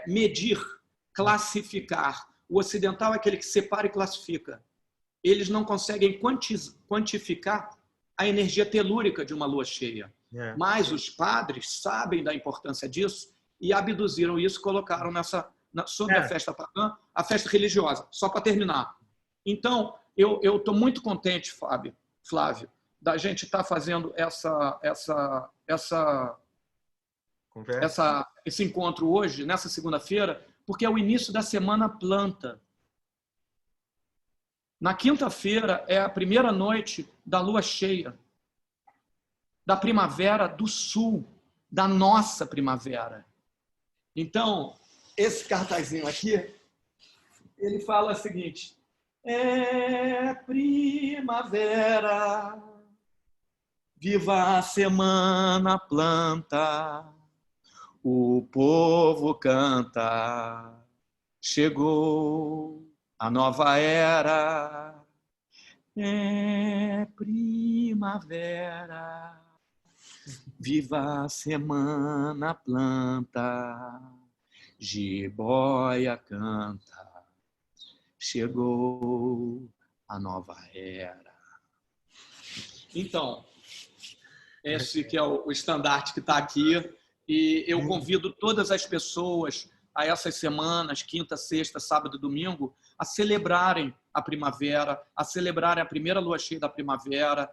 medir, classificar. O ocidental é aquele que separa e classifica. Eles não conseguem quantificar a energia telúrica de uma lua cheia. Mas os padres sabem da importância disso e abduziram isso e colocaram sobre a festa pagã, a festa religiosa. Só para terminar. Então, eu estou muito contente, Flávio, da gente estar fazendo esse encontro hoje, nessa segunda-feira, porque é o início da Semana Planta. Na quinta-feira é a primeira noite da lua cheia, da primavera do sul, da nossa primavera. Então, esse cartazinho aqui, ele fala o seguinte: é primavera, viva a Semana Planta, o povo canta, chegou a nova era. É primavera, viva a Semana Planta, jiboia canta, chegou a nova era. Então, esse que é o estandarte que está aqui, e eu convido todas as pessoas a essas semanas, quinta, sexta, sábado e domingo, a celebrarem a primavera, a celebrarem a primeira lua cheia da primavera,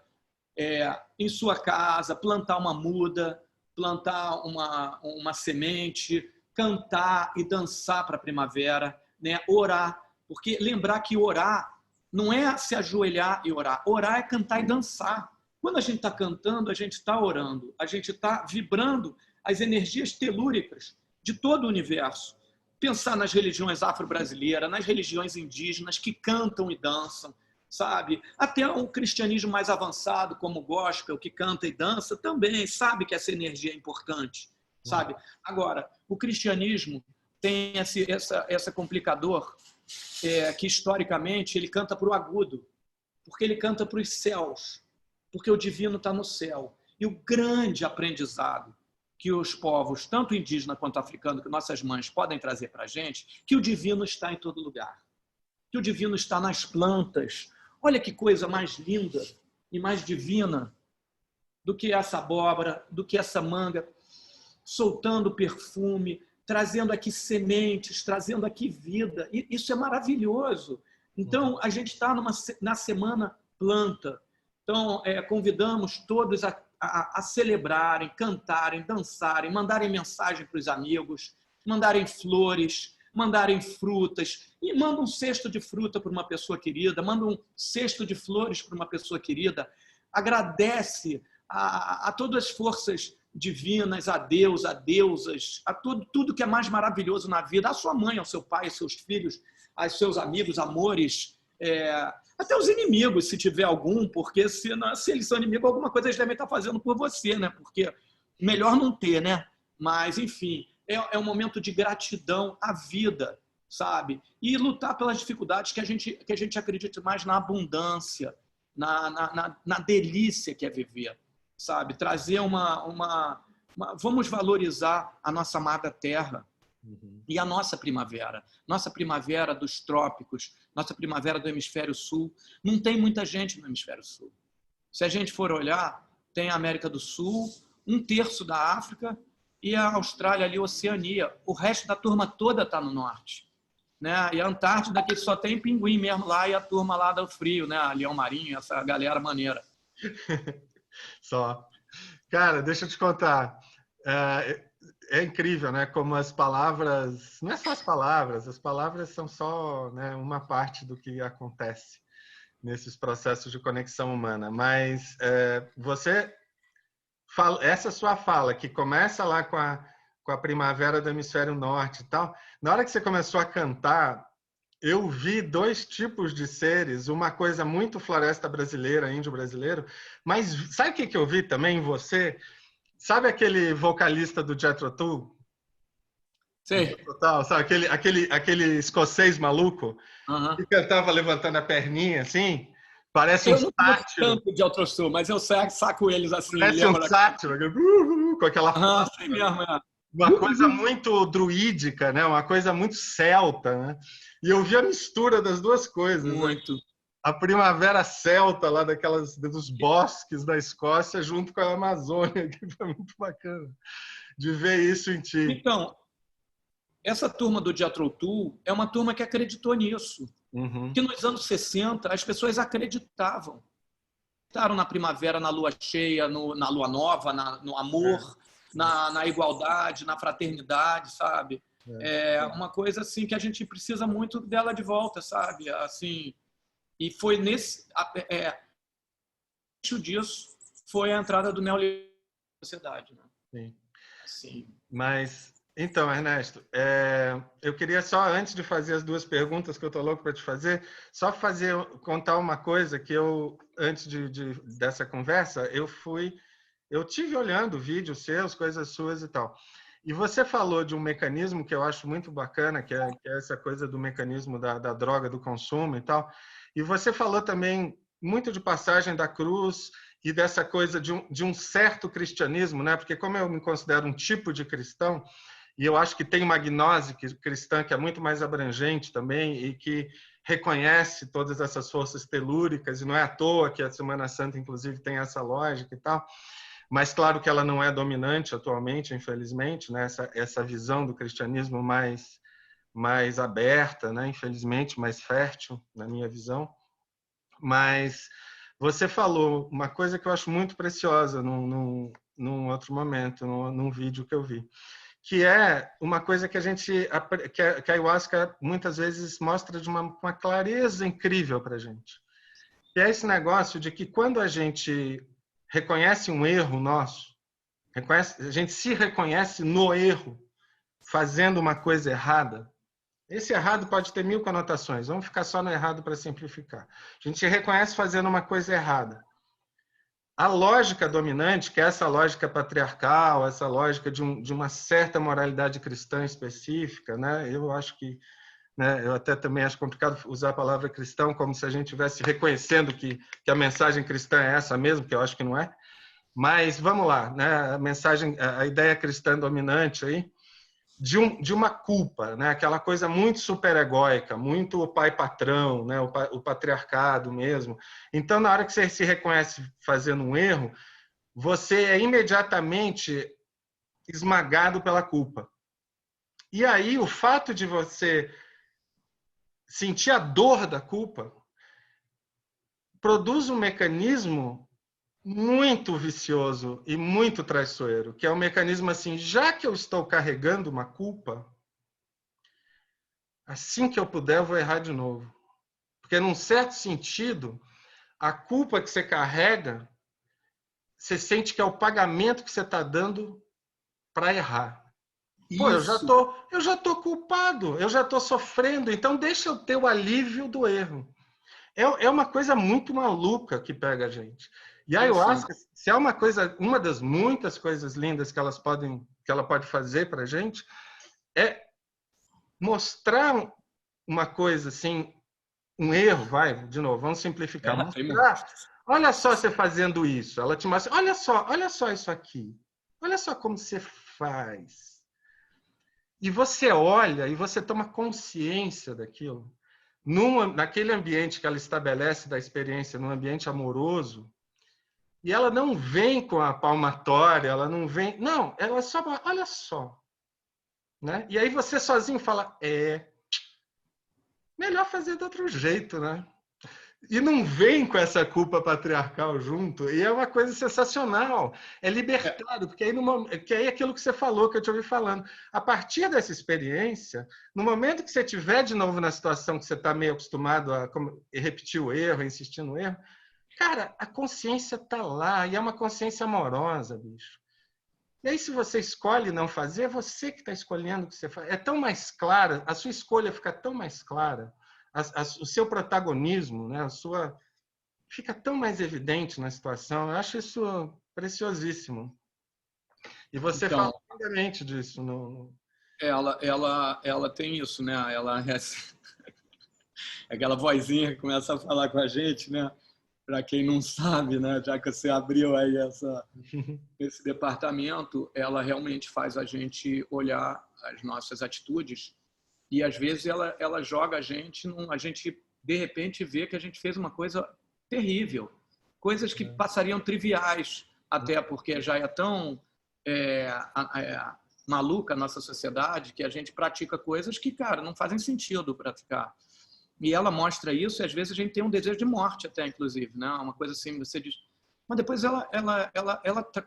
em sua casa, plantar uma muda, plantar uma semente, cantar e dançar para a primavera, né? Orar, porque lembrar que orar não é se ajoelhar e orar. Orar é cantar e dançar. Quando a gente está cantando, a gente está orando, a gente está vibrando as energias telúricas de todo o universo. Pensar nas religiões afro-brasileiras, nas religiões indígenas que cantam e dançam, sabe? Até o cristianismo mais avançado, como o gospel, que canta e dança, também sabe que essa energia é importante, sabe? Agora, o cristianismo tem essa complicador que, historicamente, ele canta para o agudo, porque ele canta para os céus, porque o divino está no céu. E o grande aprendizado que os povos, tanto indígena quanto africano, que nossas mães podem trazer para a gente, que o divino está em todo lugar. Que o divino está nas plantas. Olha que coisa mais linda e mais divina do que essa abóbora, do que essa manga. soltando perfume, trazendo aqui sementes, trazendo aqui vida. E isso é maravilhoso. Então, a gente está na Semana Planta. Então, convidamos todos a celebrarem, cantarem, dançarem, mandarem mensagem para os amigos, mandarem flores, mandarem frutas. E manda um cesto de fruta para uma pessoa querida, manda um cesto de flores para uma pessoa querida. Agradece a todas as forças divinas, a Deus, a deusas, a tudo que é mais maravilhoso na vida, a sua mãe, ao seu pai, aos seus filhos, aos seus amigos, amores, até os inimigos, se tiver algum, porque se eles são inimigos, alguma coisa eles devem estar fazendo por você, né? Porque melhor não ter, né? Mas, enfim, é um momento de gratidão à vida, sabe? E lutar pelas dificuldades que a gente acredita mais na abundância, na delícia que é viver, sabe? Trazer vamos valorizar a nossa amada terra e a nossa primavera dos trópicos, nossa primavera do hemisfério sul. Não tem muita gente no hemisfério sul. Se a gente for olhar, tem a América do Sul, 1/3 da África e a Austrália ali, Oceania. O resto da turma toda está no norte, né? E a Antártida, que só tem pinguim mesmo lá, e a turma lá do frio, né? A Leão Marinho, essa galera maneira. Só. Cara, deixa eu te contar. É incrível, né? Como as palavras... Não é só as palavras são só, né, uma parte do que acontece nesses processos de conexão humana. Mas você... Essa sua fala, que começa lá com a primavera do hemisfério norte e tal, na hora que você começou a cantar, eu vi 2 tipos de seres, uma coisa muito floresta brasileira, índio brasileiro, mas sabe o que eu vi também em você? Sabe aquele vocalista do Jethro Tull? Sei. Total, sabe? Aquele escocês maluco que cantava levantando a perninha, assim? Parece um sátiro. Eu não canto de Jethro Tull, mas eu saco eles assim. Parece um sátiro, com aquela força. Assim mesmo, Uma coisa muito druídica, né? Uma coisa muito celta, né? E eu vi a mistura das duas coisas. Muito. Né? A primavera celta lá dos bosques da Escócia junto com a Amazônia, que foi muito bacana de ver isso em ti. Então, essa turma do Jethro Tull é uma turma que acreditou nisso. Que nos anos 60 as pessoas acreditavam. Estaram na primavera, na lua cheia, na lua nova, no amor, na igualdade, na fraternidade, sabe? É uma coisa assim que a gente precisa muito dela de volta, sabe? Assim, e foi disso foi a entrada do neoliberalismo na sociedade, né? Sim. Assim. Mas então, Ernesto, eu queria só, antes de fazer as 2 perguntas que eu estou louco para te fazer, só contar uma coisa que eu, antes dessa conversa, eu tive olhando vídeos seus, coisas suas e tal. E você falou de um mecanismo que eu acho muito bacana, que é essa coisa do mecanismo da droga, do consumo e tal. E você falou também muito de passagem da cruz e dessa coisa de um certo cristianismo, né? Porque como eu me considero um tipo de cristão, e eu acho que tem uma gnose cristã que é muito mais abrangente também e que reconhece todas essas forças telúricas, e não é à toa que a Semana Santa, inclusive, tem essa lógica e tal. Mas claro que ela não é dominante atualmente, infelizmente, né? Essa visão do cristianismo mais aberta, né? Infelizmente, mais fértil, na minha visão. Mas você falou uma coisa que eu acho muito preciosa num outro momento, num vídeo que eu vi, que é uma coisa que que a Ayahuasca muitas vezes mostra de uma clareza incrível para a gente. Que é esse negócio de que quando a gente reconhece um erro nosso, a gente se reconhece no erro, fazendo uma coisa errada. Esse errado pode ter 1000 conotações, vamos ficar só no errado para simplificar. A gente reconhece fazendo uma coisa errada. A lógica dominante, que é essa lógica patriarcal, essa lógica de uma certa moralidade cristã específica, né? Eu acho que, né, eu até também acho complicado usar a palavra cristão como se a gente estivesse reconhecendo que a mensagem cristã é essa mesmo, que eu acho que não é. Mas vamos lá, né? A ideia cristã dominante aí, de uma culpa, né? Aquela coisa muito superegóica, muito pai-patrão, né? O patriarcado mesmo. Então, na hora que você se reconhece fazendo um erro, você é imediatamente esmagado pela culpa. E aí o fato de você sentir a dor da culpa produz um mecanismo muito vicioso e muito traiçoeiro, que é o mecanismo assim, já que eu estou carregando uma culpa, assim que eu puder eu vou errar de novo. Porque num certo sentido, a culpa que você carrega, você sente que é o pagamento que você está dando para errar. Pô, Isso. eu já tô culpado, eu já estou sofrendo, então deixa eu ter o alívio do erro. É uma coisa muito maluca que pega a gente. E a Sim. ayahuasca, se é uma coisa, uma das muitas coisas lindas que ela pode fazer para a gente, é mostrar uma coisa assim, um erro, vai, de novo, vamos simplificar. Tem muito. Mostrar, olha só você fazendo isso. Ela te mostra, olha só isso aqui. Olha só como você faz. E você olha e você toma consciência daquilo. Naquele ambiente que ela estabelece da experiência, num ambiente amoroso, e ela não vem com a palmatória, ela não vem... Não, ela só... Olha só. Né? E aí você sozinho fala, melhor fazer de outro jeito, né? E não vem com essa culpa patriarcal junto, e é uma coisa sensacional. É libertado, porque aí, que aí é aquilo que você falou, que eu te ouvi falando. A partir dessa experiência, no momento que você estiver de novo na situação que você está meio acostumado a repetir o erro, insistir no erro, cara, a consciência está lá, e é uma consciência amorosa, bicho. E aí, se você escolhe não fazer, é você que está escolhendo o que você faz. É tão mais clara, a sua escolha fica tão mais clara, o seu protagonismo, né, fica tão mais evidente na situação. Eu acho isso preciosíssimo. E você Então, fala lindamente disso. ela tem isso, né? Ela aquela vozinha que começa a falar com a gente, né? Para quem não sabe, né? Já que você abriu aí esse departamento, ela realmente faz a gente olhar as nossas atitudes e às vezes ela joga a gente, a gente de repente vê que a gente fez uma coisa terrível, coisas que passariam triviais, até porque já é tão maluca a nossa sociedade que a gente pratica coisas que, cara, não fazem sentido praticar. E ela mostra isso e às vezes a gente tem um desejo de morte até, inclusive, né? Uma coisa assim, você diz... Mas depois ela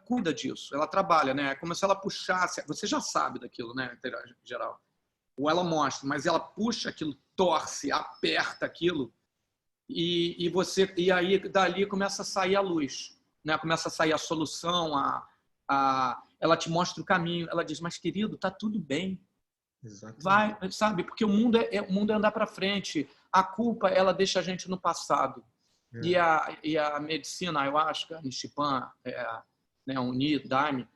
cuida disso, ela trabalha, né? É como se ela puxasse... Você já sabe daquilo, né? Em geral. Ou ela mostra, mas ela puxa aquilo, torce, aperta aquilo e aí dali começa a sair a luz, né? Começa a sair a solução, ela te mostra o caminho, ela diz, mas querido, tá tudo bem. Exatamente. Vai, sabe? Porque o mundo é andar para frente. A culpa, ela deixa a gente no passado. E a medicina, a ayahuasca, a Nichipan, né, Uni, Daime,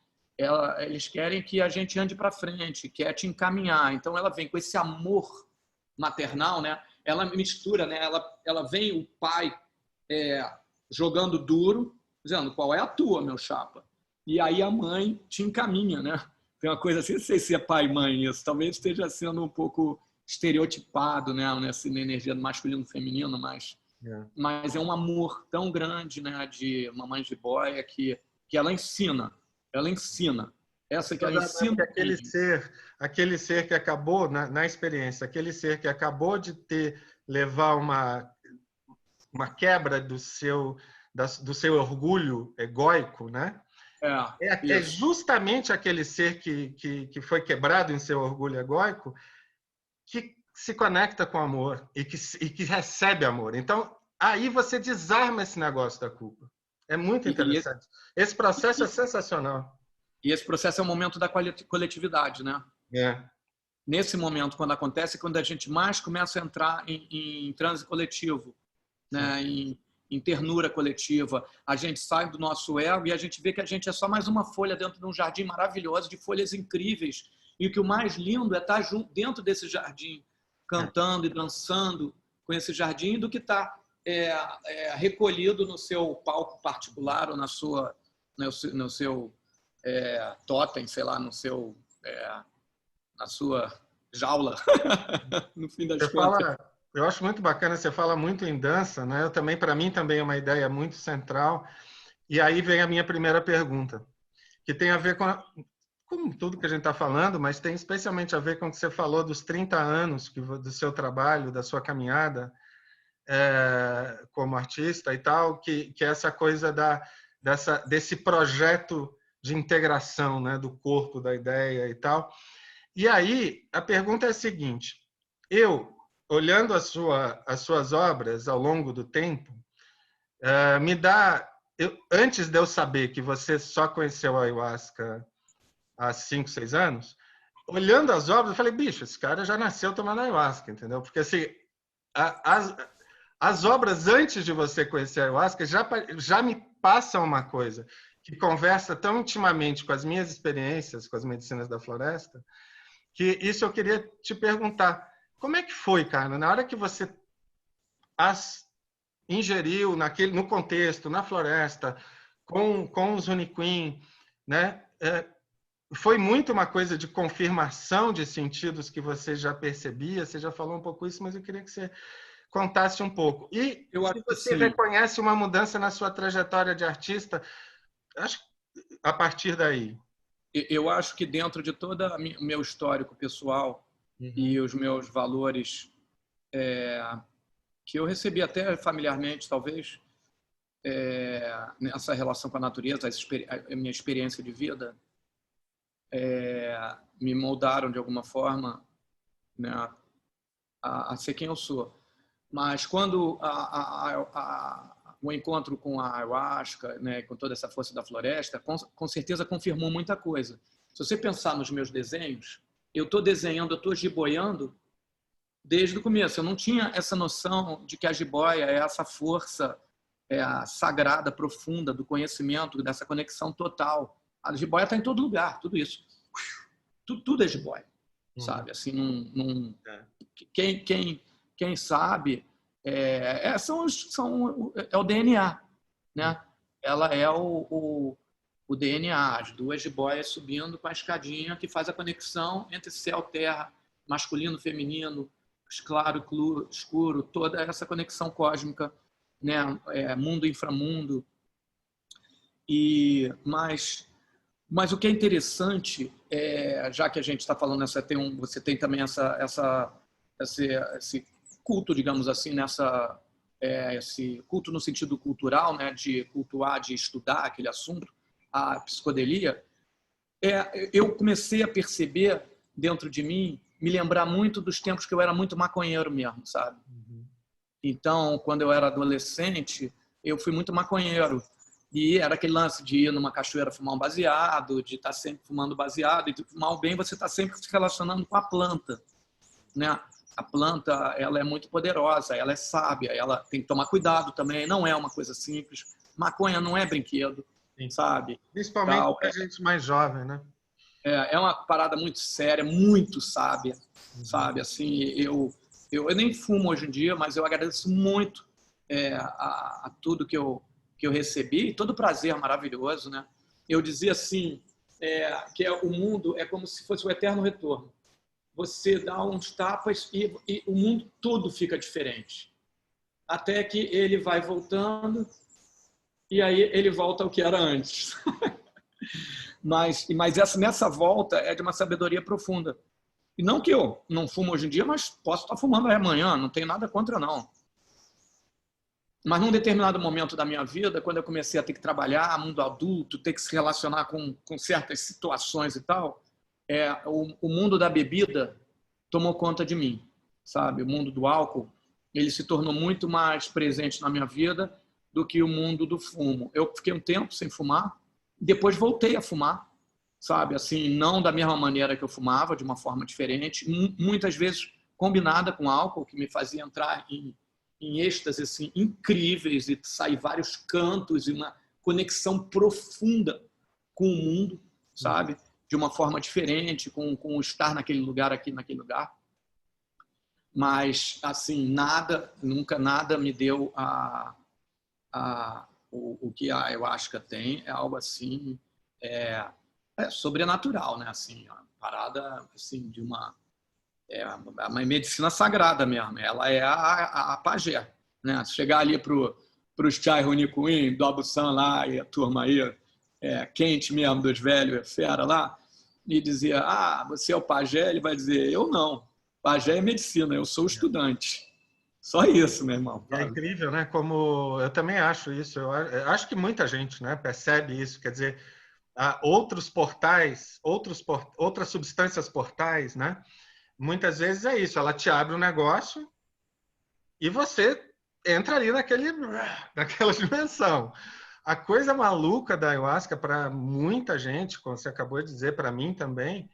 eles querem que a gente ande para frente, quer te encaminhar. Então ela vem com esse amor maternal, né? Ela mistura, né? Ela vem o pai jogando duro, dizendo qual é a tua, meu chapa. E aí a mãe te encaminha, né? Tem uma coisa assim, não sei se é pai e mãe isso, talvez esteja sendo um pouco estereotipado, né? Nessa energia do masculino e feminino, mas é um amor tão grande, né? De mamãe de boia que ela ensina. Ela ensina. Essa que ela ensina. Aquele ser que acabou, na experiência, aquele ser que acabou de levar uma quebra do seu orgulho egóico, né? É justamente aquele ser que foi quebrado em seu orgulho egóico que se conecta com amor e que recebe amor. Então, aí você desarma esse negócio da culpa. É muito interessante. Esse processo é sensacional. E esse processo é o momento da coletividade, né? Nesse momento, quando acontece, quando a gente mais começa a entrar em transe coletivo, né? Em ternura coletiva, a gente sai do nosso ego e a gente vê que a gente é só mais uma folha dentro de um jardim maravilhoso, de folhas incríveis, e que o mais lindo é estar dentro desse jardim, cantando e dançando com esse jardim, do que estar recolhido no seu palco particular ou no seu totem, sei lá, na sua jaula, no fim das contas. Eu acho muito bacana, você fala muito em dança, né? Para mim também é uma ideia muito central. E aí vem a minha primeira pergunta, que tem a ver com tudo que a gente está falando, mas tem especialmente a ver com o que você falou dos 30 anos do seu trabalho, da sua caminhada como artista e tal, que é essa coisa desse projeto de integração, né, do corpo, da ideia e tal. E aí, a pergunta é a seguinte, eu, olhando as suas obras ao longo do tempo, me dá... antes de eu saber que você só conheceu a ayahuasca há 5, 6 anos, olhando as obras, eu falei, bicho, esse cara já nasceu tomando ayahuasca, entendeu? Porque assim, as obras antes de você conhecer a ayahuasca já me passam uma coisa que conversa tão intimamente com as minhas experiências com as medicinas da floresta, que isso eu queria te perguntar. Como é que foi, cara, na hora que você as ingeriu no contexto, na floresta, com os Uniquim, né? Foi muito uma coisa de confirmação de sentidos que você já percebia, você já falou um pouco isso, mas eu queria que você contasse um pouco. E se você reconhece uma mudança na sua trajetória de artista, acho, a partir daí. Eu acho que dentro de todo o meu histórico pessoal e os meus valores que eu recebi até familiarmente, talvez, nessa relação com a natureza, a minha experiência de vida, me moldaram de alguma forma, né, a ser quem eu sou. Mas quando o encontro com a ayahuasca, né, com toda essa força da floresta, com certeza confirmou muita coisa. Se você pensar nos meus desenhos, eu estou desenhando, eu estou jiboiando desde o começo. Eu não tinha essa noção de que a jiboia é essa força sagrada, profunda do conhecimento, dessa conexão total. A jiboia está em todo lugar, tudo isso. Tudo é jiboia, sabe? Assim, quem sabe é o DNA, né? Ela é o DNA, as duas jiboias subindo com a escadinha que faz a conexão entre céu, terra, masculino, feminino, claro, escuro, toda essa conexão cósmica, né? Mundo, inframundo. Mas o que é interessante, já que a gente está falando, você tem também esse culto, digamos assim, esse culto no sentido cultural, né, de cultuar, de estudar aquele assunto, a psicodelia, eu comecei a perceber dentro de mim, me lembrar muito dos tempos que eu era muito maconheiro mesmo, sabe? Então, quando eu era adolescente, eu fui muito maconheiro. E era aquele lance de ir numa cachoeira fumar um baseado, de estar sempre fumando baseado, e de fumar o bem, você está sempre se relacionando com a planta, né? A planta, ela é muito poderosa, ela é sábia, ela tem que tomar cuidado também, não é uma coisa simples. Maconha não é brinquedo, sabe? Principalmente para a gente mais jovem, né? É uma parada muito séria, muito sábia, sabe? Assim, eu nem fumo hoje em dia, mas eu agradeço muito a tudo que eu recebi, todo prazer maravilhoso, né? Eu dizia assim, que o mundo é como se fosse o eterno retorno. Você dá uns tapas e o mundo todo fica diferente. Até que ele vai voltando e aí ele volta ao que era antes. Mas nessa volta é de uma sabedoria profunda. E não que eu não fumo hoje em dia, mas posso estar fumando amanhã, não tenho nada contra, não. Mas num determinado momento da minha vida, quando eu comecei a ter que trabalhar, mundo adulto, ter que se relacionar com certas situações e tal, o mundo da bebida tomou conta de mim, sabe? O mundo do álcool, ele se tornou muito mais presente na minha vida do que o mundo do fumo. Eu fiquei um tempo sem fumar, depois voltei a fumar, sabe? Assim, não da mesma maneira que eu fumava, de uma forma diferente, muitas vezes combinada com álcool, que me fazia entrar em êxtase assim, incríveis e sair vários cantos e uma conexão profunda com o mundo, sabe? De uma forma diferente, com estar naquele lugar, aqui naquele lugar. Mas, assim, nunca nada me deu o que a ayahuasca tem. É algo assim, sobrenatural, né? Assim, uma parada assim, de uma medicina sagrada mesmo. Ela é a pajé, né? Chegar ali para os Chai Ronicuim, do Abu San lá, e a turma aí, quente mesmo, dos velhos, fera lá, me dizer, você é o pajé, ele vai dizer, eu não. Pajé é medicina, eu sou estudante. Só isso, meu irmão. É incrível, né? Como eu também acho isso. Eu acho que muita gente, né, percebe isso. Quer dizer, há outros portais, outras substâncias portais, né? Muitas vezes é isso. Ela te abre um negócio e você entra ali naquela dimensão. A coisa maluca da ayahuasca para muita gente, como você acabou de dizer, para mim também,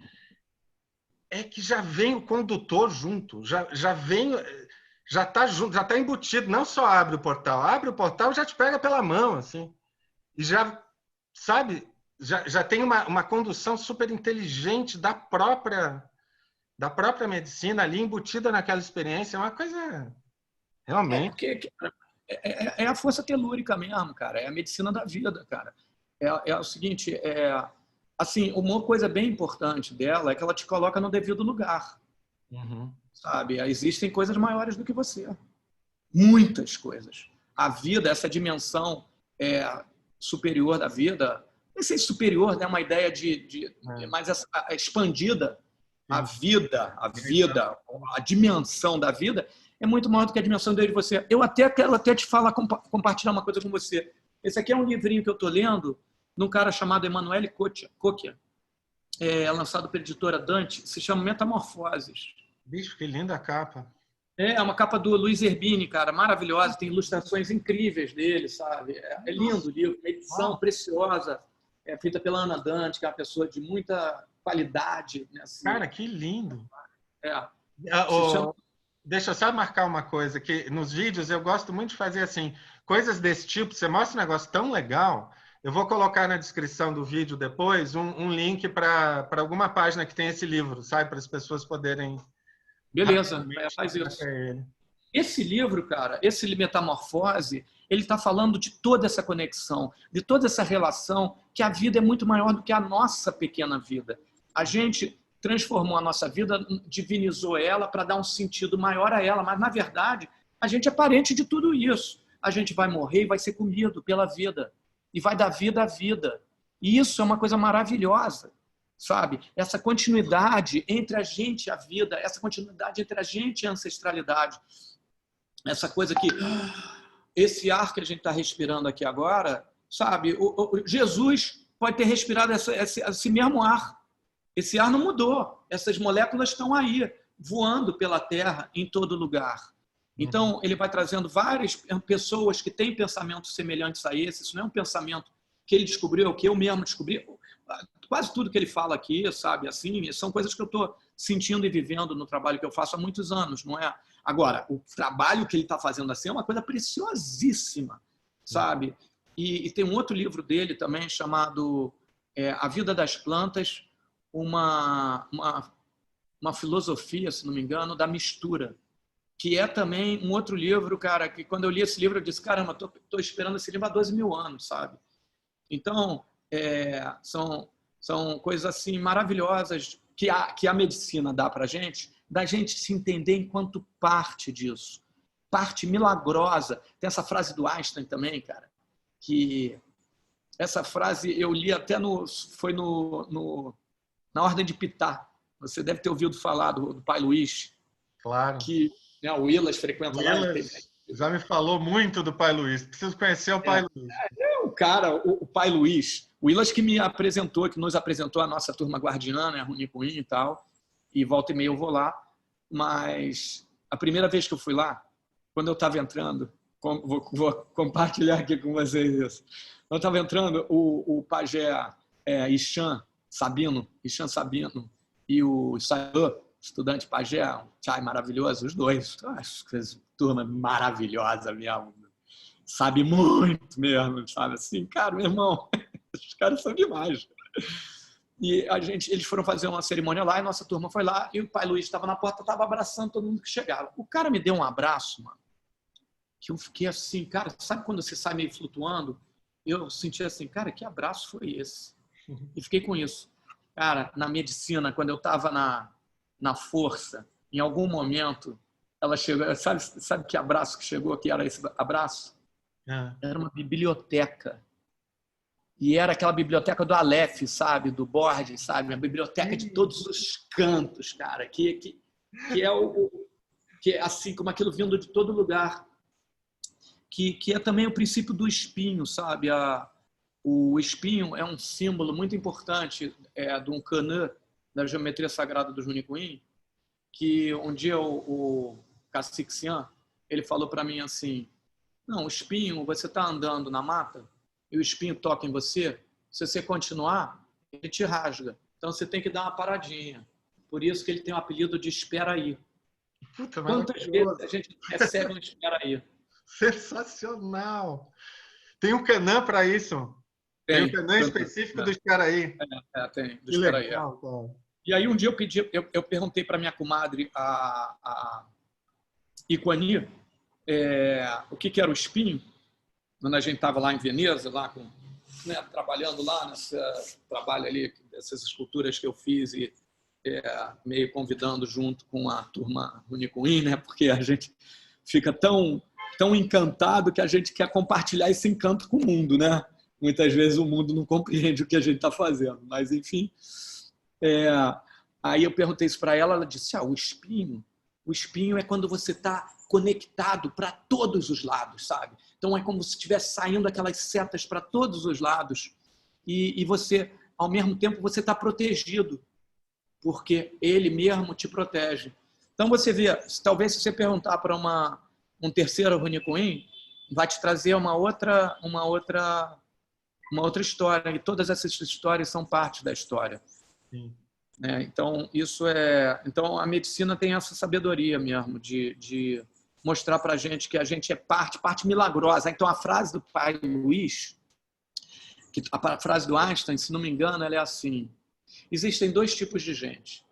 é que já vem o condutor junto, já vem, já está junto, já está embutido. Não só abre o portal e já te pega pela mão, assim, e já sabe, já tem uma condução super inteligente da própria medicina ali embutida naquela experiência. É uma coisa realmente. Porque é a força telúrica mesmo, cara. É a medicina da vida, cara. É o seguinte, assim, uma coisa bem importante dela é que ela te coloca no devido lugar. Uhum. Sabe? Existem coisas maiores do que você. Muitas coisas. A vida, essa dimensão superior da vida, não sei se superior, né? Uma ideia mais expandida. A vida, a dimensão da vida é muito maior do que a dimensão de você. Eu quero te falar, compartilhar uma coisa com você. Esse aqui é um livrinho que eu estou lendo de um cara chamado Emanuele Cocchia. É lançado pela editora Dante, se chama Metamorfoses. Bicho, que linda a capa. É uma capa do Luiz Zerbini, cara, maravilhosa, tem ilustrações incríveis dele, sabe? É lindo o livro, uma edição preciosa, feita pela Ana Dante, que é uma pessoa de muita qualidade. Né, assim. Cara, que lindo. Chama... Deixa eu só marcar uma coisa, que nos vídeos eu gosto muito de fazer assim, coisas desse tipo, você mostra um negócio tão legal, eu vou colocar na descrição do vídeo depois um link para alguma página que tem esse livro, sabe? Para as pessoas poderem... Beleza, faz isso. Esse livro, cara, esse Metamorfose, ele está falando de toda essa conexão, de toda essa relação, que a vida é muito maior do que a nossa pequena vida. A gente transformou a nossa vida, divinizou ela para dar um sentido maior a ela, mas, na verdade, a gente é parente de tudo isso. A gente vai morrer e vai ser comido pela vida, e vai dar vida à vida. E isso é uma coisa maravilhosa, sabe? Essa continuidade entre a gente e a vida, essa continuidade entre a gente e a ancestralidade. Essa coisa que esse ar que a gente está respirando aqui agora, sabe? Jesus pode ter respirado esse mesmo ar. Esse ar não mudou. Essas moléculas estão aí, voando pela Terra em todo lugar. Então, ele vai trazendo várias pessoas que têm pensamentos semelhantes a esse. Isso não é um pensamento que ele descobriu, que eu mesmo descobri. Quase tudo que ele fala aqui, sabe, assim, são coisas que eu estou sentindo e vivendo no trabalho que eu faço há muitos anos, não é? Agora, o trabalho que ele está fazendo assim é uma coisa preciosíssima, sabe? E tem um outro livro dele também chamado A Vida das Plantas, uma filosofia, se não me engano, da mistura, que é também um outro livro, cara, que quando eu li esse livro eu disse, caramba, estou esperando esse livro há 12 mil anos, sabe? Então, são coisas assim maravilhosas que a medicina dá para a gente, da gente se entender enquanto parte disso, parte milagrosa. Tem essa frase do Einstein também, cara, que essa frase eu li até foi na Ordem de Pitá. Você deve ter ouvido falar do Pai Luís. Claro. Que o Willas frequenta lá. Já me falou muito do Pai Luís. Preciso conhecer o Pai Luís. O cara, o Pai Luís. O Willas que me apresentou, que nos apresentou a nossa turma guardiana, né, Runicuim e tal. E volta e meia eu vou lá. Mas a primeira vez que eu fui lá, quando eu estava entrando, vou compartilhar aqui com vocês isso. Quando eu estava entrando, o pajé Ixan Sabino e o Sayô, estudante pajé, um chai maravilhoso, os dois, turma maravilhosa mesmo, sabe muito mesmo, sabe assim, cara, meu irmão, os caras são demais. E eles foram fazer uma cerimônia lá, e nossa turma foi lá, e o Pai Luís estava na porta, estava abraçando todo mundo que chegava. O cara me deu um abraço, mano, que eu fiquei assim, cara, sabe quando você sai meio flutuando? Eu senti assim, cara, que abraço foi esse? E fiquei com isso. Cara, na medicina, quando eu estava na força, em algum momento, ela chegou, sabe que abraço que chegou, que era esse abraço? Era uma biblioteca E era aquela biblioteca do Aleph, sabe? Do Borges, sabe? A biblioteca de todos os cantos, cara. Que é assim, como aquilo vindo de todo lugar. Que é também o princípio do espinho, sabe? O espinho é um símbolo muito importante de um Kanã, da geometria sagrada do Junicuim, que um dia o Cacique Cian, ele falou para mim assim, não, o espinho, você está andando na mata e o espinho toca em você, se você continuar, ele te rasga. Então você tem que dar uma paradinha. Por isso que ele tem o apelido de espera aí. Puta, Quantas vezes a gente recebe um espera aí? sensacional! Tem um Canã para isso. Tem um Canã específico do Espera aí. Tem, do Que espera aí. legal, cara. E aí um dia eu perguntei para minha comadre, a Iquani, o que era o espinho, quando a gente estava lá em Veneza, lá com, né, trabalhando lá nesse trabalho ali, essas esculturas que eu fiz e meio convidando junto com a turma Runicuim, né, porque a gente fica tão encantado que a gente quer compartilhar esse encanto com o mundo, né? Muitas vezes o mundo não compreende o que a gente está fazendo, mas enfim. Aí eu perguntei isso para ela, ela disse: o espinho é quando você está conectado para todos os lados, sabe? Então é como se estivesse saindo aquelas setas para todos os lados e você, ao mesmo tempo, você está protegido, porque ele mesmo te protege. Então você vê, talvez se você perguntar para um terceiro Runicuim, vai te trazer uma outra história, e todas essas histórias são parte da história. Sim. Então então a medicina tem essa sabedoria mesmo de mostrar para a gente que a gente é parte milagrosa. Então a frase do pai Luiz, a frase do Einstein, se não me engano, ela é assim: existem dois tipos de gente,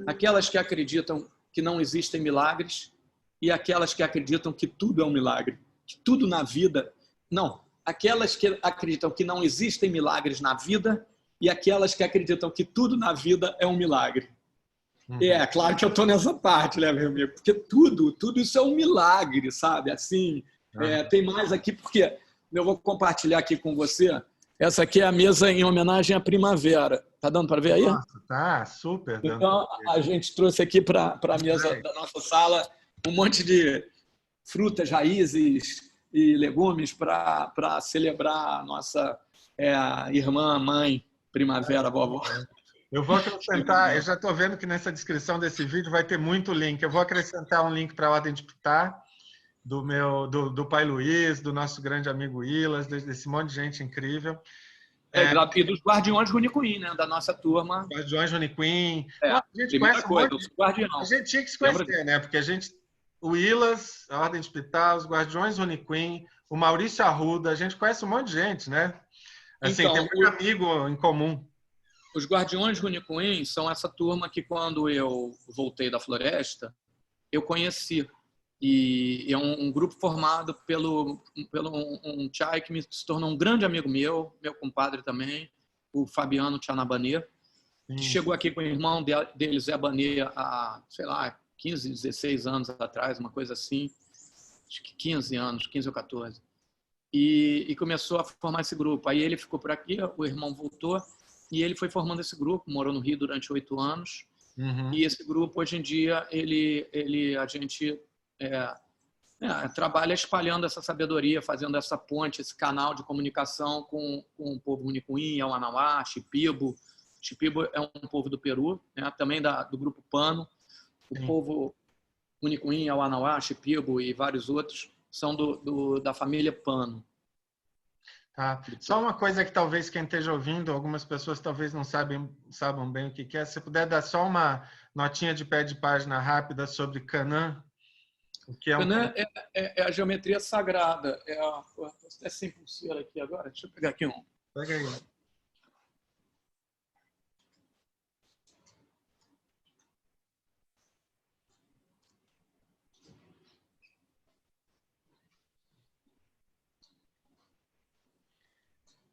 aquelas que acreditam que não existem milagres e aquelas que acreditam que tudo é um milagre, que tudo na vida não, aquelas que acreditam que não existem milagres na vida e aquelas que acreditam que tudo na vida é um milagre. Claro que eu estou nessa parte, né, meu amigo? Porque tudo isso é um milagre, sabe? Assim, tem mais aqui, porque eu vou compartilhar aqui com você. Essa aqui é a mesa em homenagem à primavera. Tá dando para ver aí? Nossa, tá super. Então, a gente trouxe aqui para a mesa da nossa sala um monte de frutas, raízes e legumes para celebrar a nossa irmã, mãe, primavera, vovó. Eu vou acrescentar, eu já estou vendo que nessa descrição desse vídeo vai ter muito link. Eu vou acrescentar um link para a Ordem de Pitar, do pai Luiz, do nosso grande amigo Ilas, desse monte de gente incrível. E dos Guardiões Runicuim, né? Da nossa turma. Guardiões Runicuim. A gente primeira coisa, os Guardião. A gente tinha que se conhecer, né? Porque o Ilas, a Ordem de Pitar, os Guardiões Runicuim, o Maurício Arruda, a gente conhece um monte de gente, né? Assim, então, tem muito amigo em comum. Os Guardiões Runicuim são essa turma que, quando eu voltei da floresta, eu conheci. E é um grupo formado pelo um Chai que se tornou um grande amigo meu compadre também, o Fabiano Tchanabanê, que chegou aqui com o irmão dele, Zé Banê, há, sei lá, 15, 16 anos atrás, uma coisa assim, acho que 15 anos, 15 ou 14. E começou a formar esse grupo. Aí ele ficou por aqui, o irmão voltou, e ele foi formando esse grupo, morou no Rio durante 8 anos. E esse grupo, hoje em dia, a gente trabalha espalhando essa sabedoria, fazendo essa ponte, esse canal de comunicação com o povo Runicuim, Yawanawá, Shipibo. Shipibo é um povo do Peru, né? Também do grupo Pano. O povo Runicuim, Yawanawá, Shipibo e vários outros são da família Pano. Tá. Só uma coisa que talvez quem esteja ouvindo, algumas pessoas talvez não saibam bem o que é. Se puder dar só uma notinha de pé de página rápida sobre Canã. Canã é a geometria sagrada. É sem pulseira aqui agora. Deixa eu pegar aqui um. Pega aí.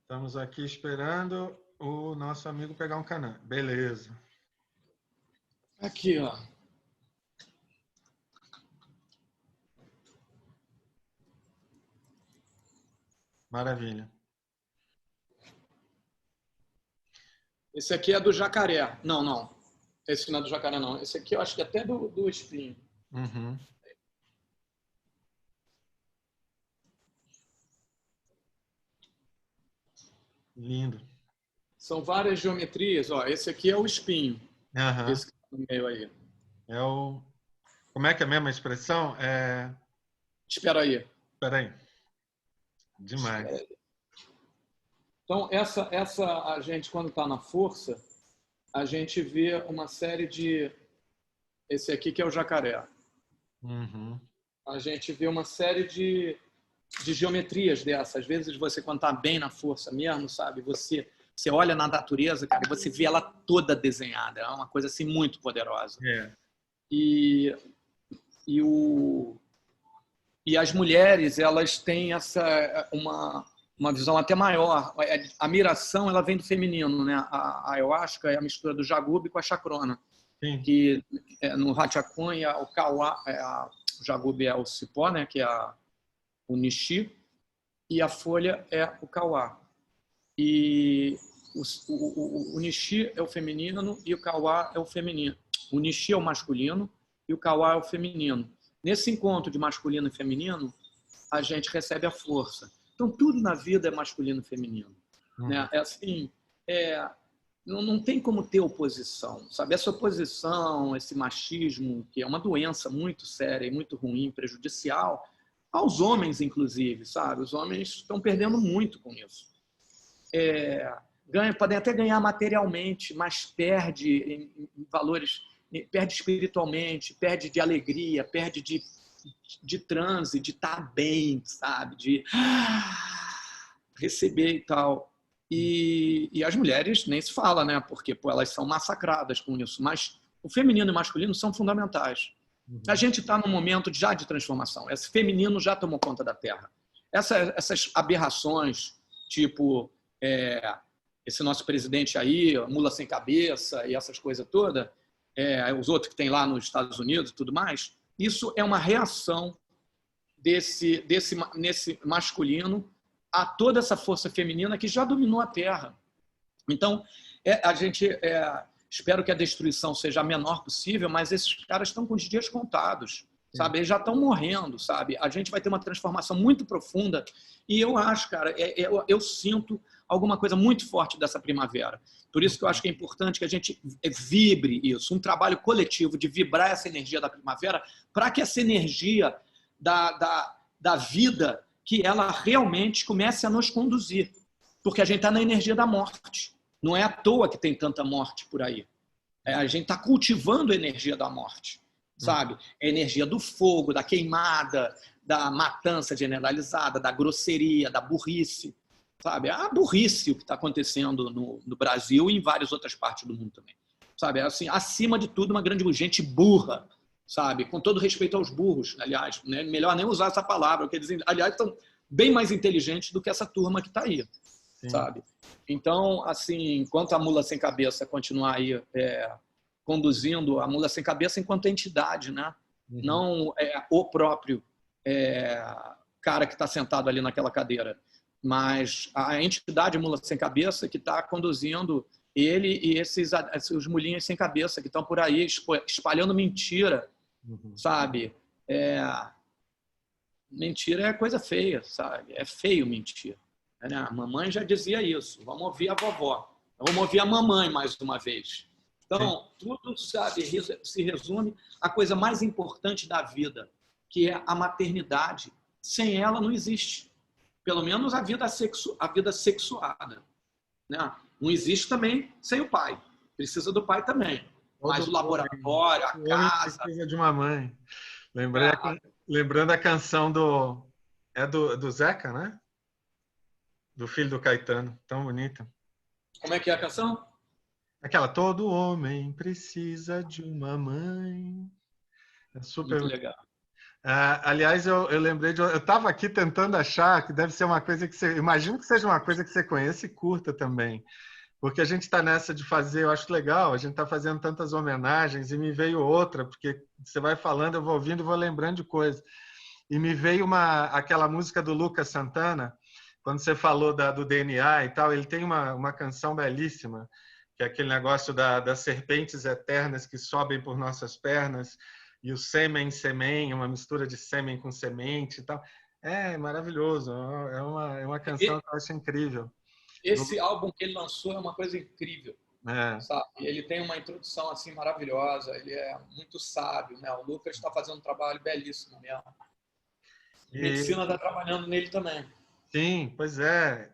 Estamos aqui esperando o nosso amigo pegar um Canã. Beleza. Aqui, ó. Maravilha. Esse aqui é do jacaré. Não, não. Esse não é do jacaré, não. Esse aqui eu acho que é até do espinho. Uhum. Lindo. São várias geometrias. Ó, esse aqui é o espinho. Uhum. Esse que tá no meio aí. É o... Como é que é a mesma expressão? Espera aí. Espera aí. Demais. Espera aí. Então, a gente, quando está na força, a gente vê uma série de... Esse aqui que é o jacaré. Uhum. A gente vê uma série de geometrias dessas. Às vezes você, quando está bem na força mesmo, sabe? Você olha na natureza, cara, e você vê ela toda desenhada. É uma coisa assim muito poderosa. É. E as mulheres, elas têm uma visão até maior. A miração, ela vem do feminino, né? A ayahuasca é a mistura do jagube com a chacrona. Sim. Que no Hatchakun, o kauá, o jagube é o cipó, né? Que é o nishi, e a folha é o kauá. E o nishi é o feminino e o kauá é o feminino. O nishi é o masculino e o kauá é o feminino. Nesse encontro de masculino e feminino, a gente recebe a força. Então, tudo na vida é masculino e feminino. Né? É assim, não tem como ter oposição, sabe? Essa oposição, esse machismo, que é uma doença muito séria e muito ruim, prejudicial, aos homens, inclusive, sabe? Os homens estão perdendo muito com isso. Podem até ganhar materialmente, mas perde em valores, perde espiritualmente, perde de alegria, perde de transe, de estar bem, sabe? De receber e tal. E as mulheres nem se fala, né? Porque elas são massacradas com isso. Mas o feminino e o masculino são fundamentais. A gente está num momento já de transformação. Esse feminino já tomou conta da Terra. Essas aberrações, tipo esse nosso presidente aí, mula sem cabeça e essas coisas todas, os outros que tem lá nos Estados Unidos e tudo mais, isso é uma reação nesse masculino a toda essa força feminina que já dominou a Terra. Então, a gente espero que a destruição seja a menor possível, mas esses caras estão com os dias contados, sabe? Eles já estão morrendo, sabe? A gente vai ter uma transformação muito profunda e eu acho, cara, eu sinto alguma coisa muito forte dessa primavera. Por isso que eu acho que é importante que a gente vibre isso, um trabalho coletivo de vibrar essa energia da primavera para que essa energia da vida, que ela realmente comece a nos conduzir. Porque a gente está na energia da morte. Não é à toa que tem tanta morte por aí. A gente está cultivando a energia da morte, sabe? É a energia do fogo, da queimada, da matança generalizada, da grosseria, da burrice, sabe? A burrice o que está acontecendo no Brasil e em várias outras partes do mundo também, sabe? Assim, acima de tudo, uma grande gente burra, sabe? Com todo respeito aos burros, aliás, né? Melhor nem usar essa palavra, porque eles, aliás, estão bem mais inteligentes do que essa turma que está aí. Sim. Sabe? Então, assim, enquanto a mula sem cabeça continuar aí conduzindo a mula sem cabeça enquanto entidade, né? Não o próprio cara que está sentado ali naquela cadeira, mas a entidade mula sem cabeça que está conduzindo ele e os mulinhos sem cabeça que estão por aí espalhando mentira, sabe? Mentira é coisa feia, sabe? É feio mentir. A mamãe já dizia isso. Vamos ouvir a vovó. Vamos ouvir a mamãe mais uma vez. Então, tudo, sabe, se resume à coisa mais importante da vida, que é a maternidade. Sem ela não existe. Pelo menos a vida sexuada. Né? Não existe também sem o pai. Precisa do pai também. Mas o laboratório, a casa... Precisa de uma mãe. Lembrando a canção do Zeca, né? Do filho do Caetano, tão bonita. Como é que é a canção? Aquela, todo homem precisa de uma mãe. É super muito legal. Aliás, eu lembrei eu estava aqui tentando achar que deve ser uma coisa que você... Imagino que seja uma coisa que você conheça e curta também. Porque a gente está nessa de fazer, eu acho legal, a gente está fazendo tantas homenagens e me veio outra, porque você vai falando, eu vou ouvindo e vou lembrando de coisas. E me veio aquela música do Lucas Santana, quando você falou do DNA e tal, ele tem uma canção belíssima, que é aquele negócio das serpentes eternas que sobem por nossas pernas, e o sêmen, uma mistura de sêmen com semente e tal. É maravilhoso, é uma canção que eu acho incrível. Esse álbum que ele lançou é uma coisa incrível, É. sabe? Ele tem uma introdução assim maravilhosa, ele é muito sábio, né? O Lucas está fazendo um trabalho belíssimo mesmo. E Medicina está trabalhando nele também. Sim, pois é.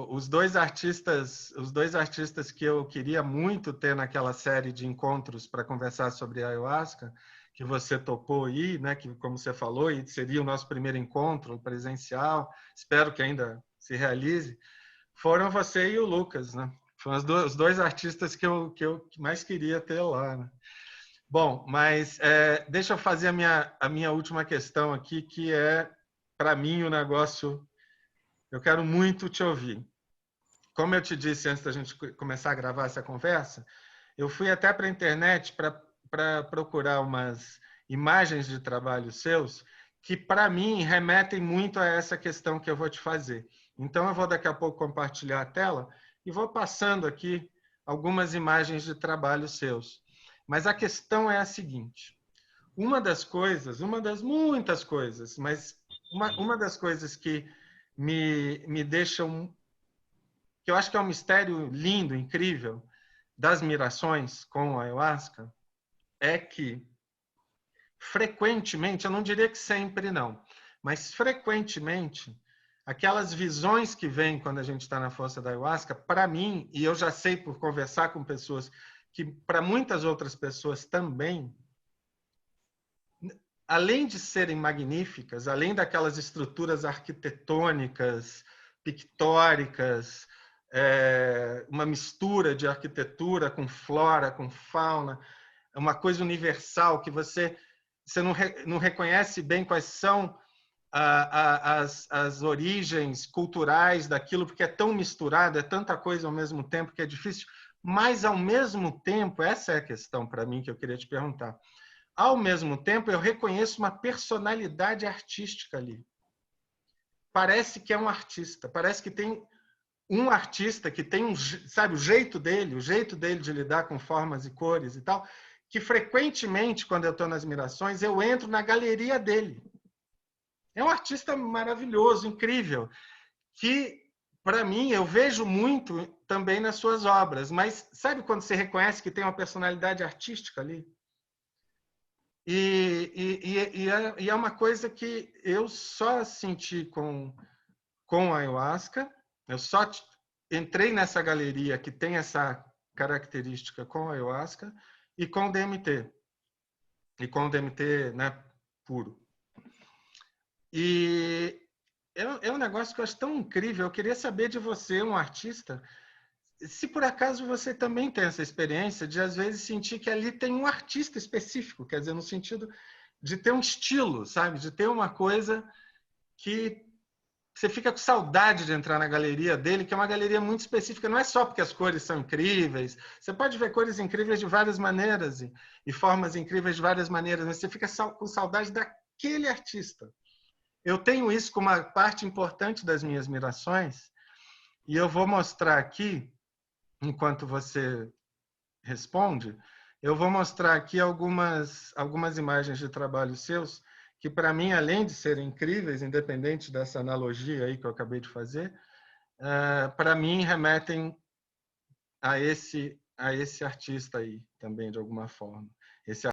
Os dois artistas que eu queria muito ter naquela série de encontros para conversar sobre a ayahuasca, que você topou aí, né? Que como você falou, e seria o nosso primeiro encontro presencial. Espero que ainda se realize. Foram você e o Lucas, né? Foram os dois artistas que eu mais queria ter lá, né? Bom, mas deixa eu fazer a minha última questão aqui, que é, para mim, o negócio. Eu quero muito te ouvir. Como eu te disse antes da gente começar a gravar essa conversa, eu fui até para a internet para procurar umas imagens de trabalho seus que, para mim, remetem muito a essa questão que eu vou te fazer. Então, eu vou daqui a pouco compartilhar a tela e vou passando aqui algumas imagens de trabalho seus. Mas a questão é a seguinte: uma das muitas coisas, mas uma das coisas que me deixam, que eu acho que é um mistério lindo, incrível, das mirações com a ayahuasca, é que frequentemente, eu não diria que sempre não, mas frequentemente, aquelas visões que vêm quando a gente está na força da ayahuasca, para mim, e eu já sei por conversar com pessoas, que para muitas outras pessoas também, além de serem magníficas, além daquelas estruturas arquitetônicas, pictóricas, uma mistura de arquitetura com flora, com fauna, é uma coisa universal que você não reconhece bem quais são as origens culturais daquilo, porque é tão misturado, é tanta coisa ao mesmo tempo que é difícil. Mas, ao mesmo tempo, essa é a questão para mim que eu queria te perguntar. Ao mesmo tempo, eu reconheço uma personalidade artística ali. Parece que é um artista, parece que tem um artista que tem, sabe, o jeito dele de lidar com formas e cores e tal, que frequentemente, quando eu estou nas mirações, eu entro na galeria dele. É um artista maravilhoso, incrível, que, para mim, eu vejo muito também nas suas obras, mas sabe quando você reconhece que tem uma personalidade artística ali? E é uma coisa que eu só senti com a ayahuasca, eu só entrei nessa galeria que tem essa característica com a ayahuasca e com o DMT. E com o DMT, né, puro. E é um negócio que eu acho tão incrível. Eu queria saber de você, um artista, se por acaso você também tem essa experiência de, às vezes, sentir que ali tem um artista específico, quer dizer, no sentido de ter um estilo, sabe? De ter uma coisa que você fica com saudade de entrar na galeria dele, que é uma galeria muito específica. Não é só porque as cores são incríveis. Você pode ver cores incríveis de várias maneiras e formas incríveis de várias maneiras, mas você fica com saudade daquele artista. Eu tenho isso como uma parte importante das minhas mirações e eu vou mostrar aqui, enquanto você responde, eu vou mostrar aqui algumas imagens de trabalhos seus que, para mim, além de serem incríveis, independente dessa analogia aí que eu acabei de fazer, para mim remetem a esse artista aí também, de alguma forma. Esse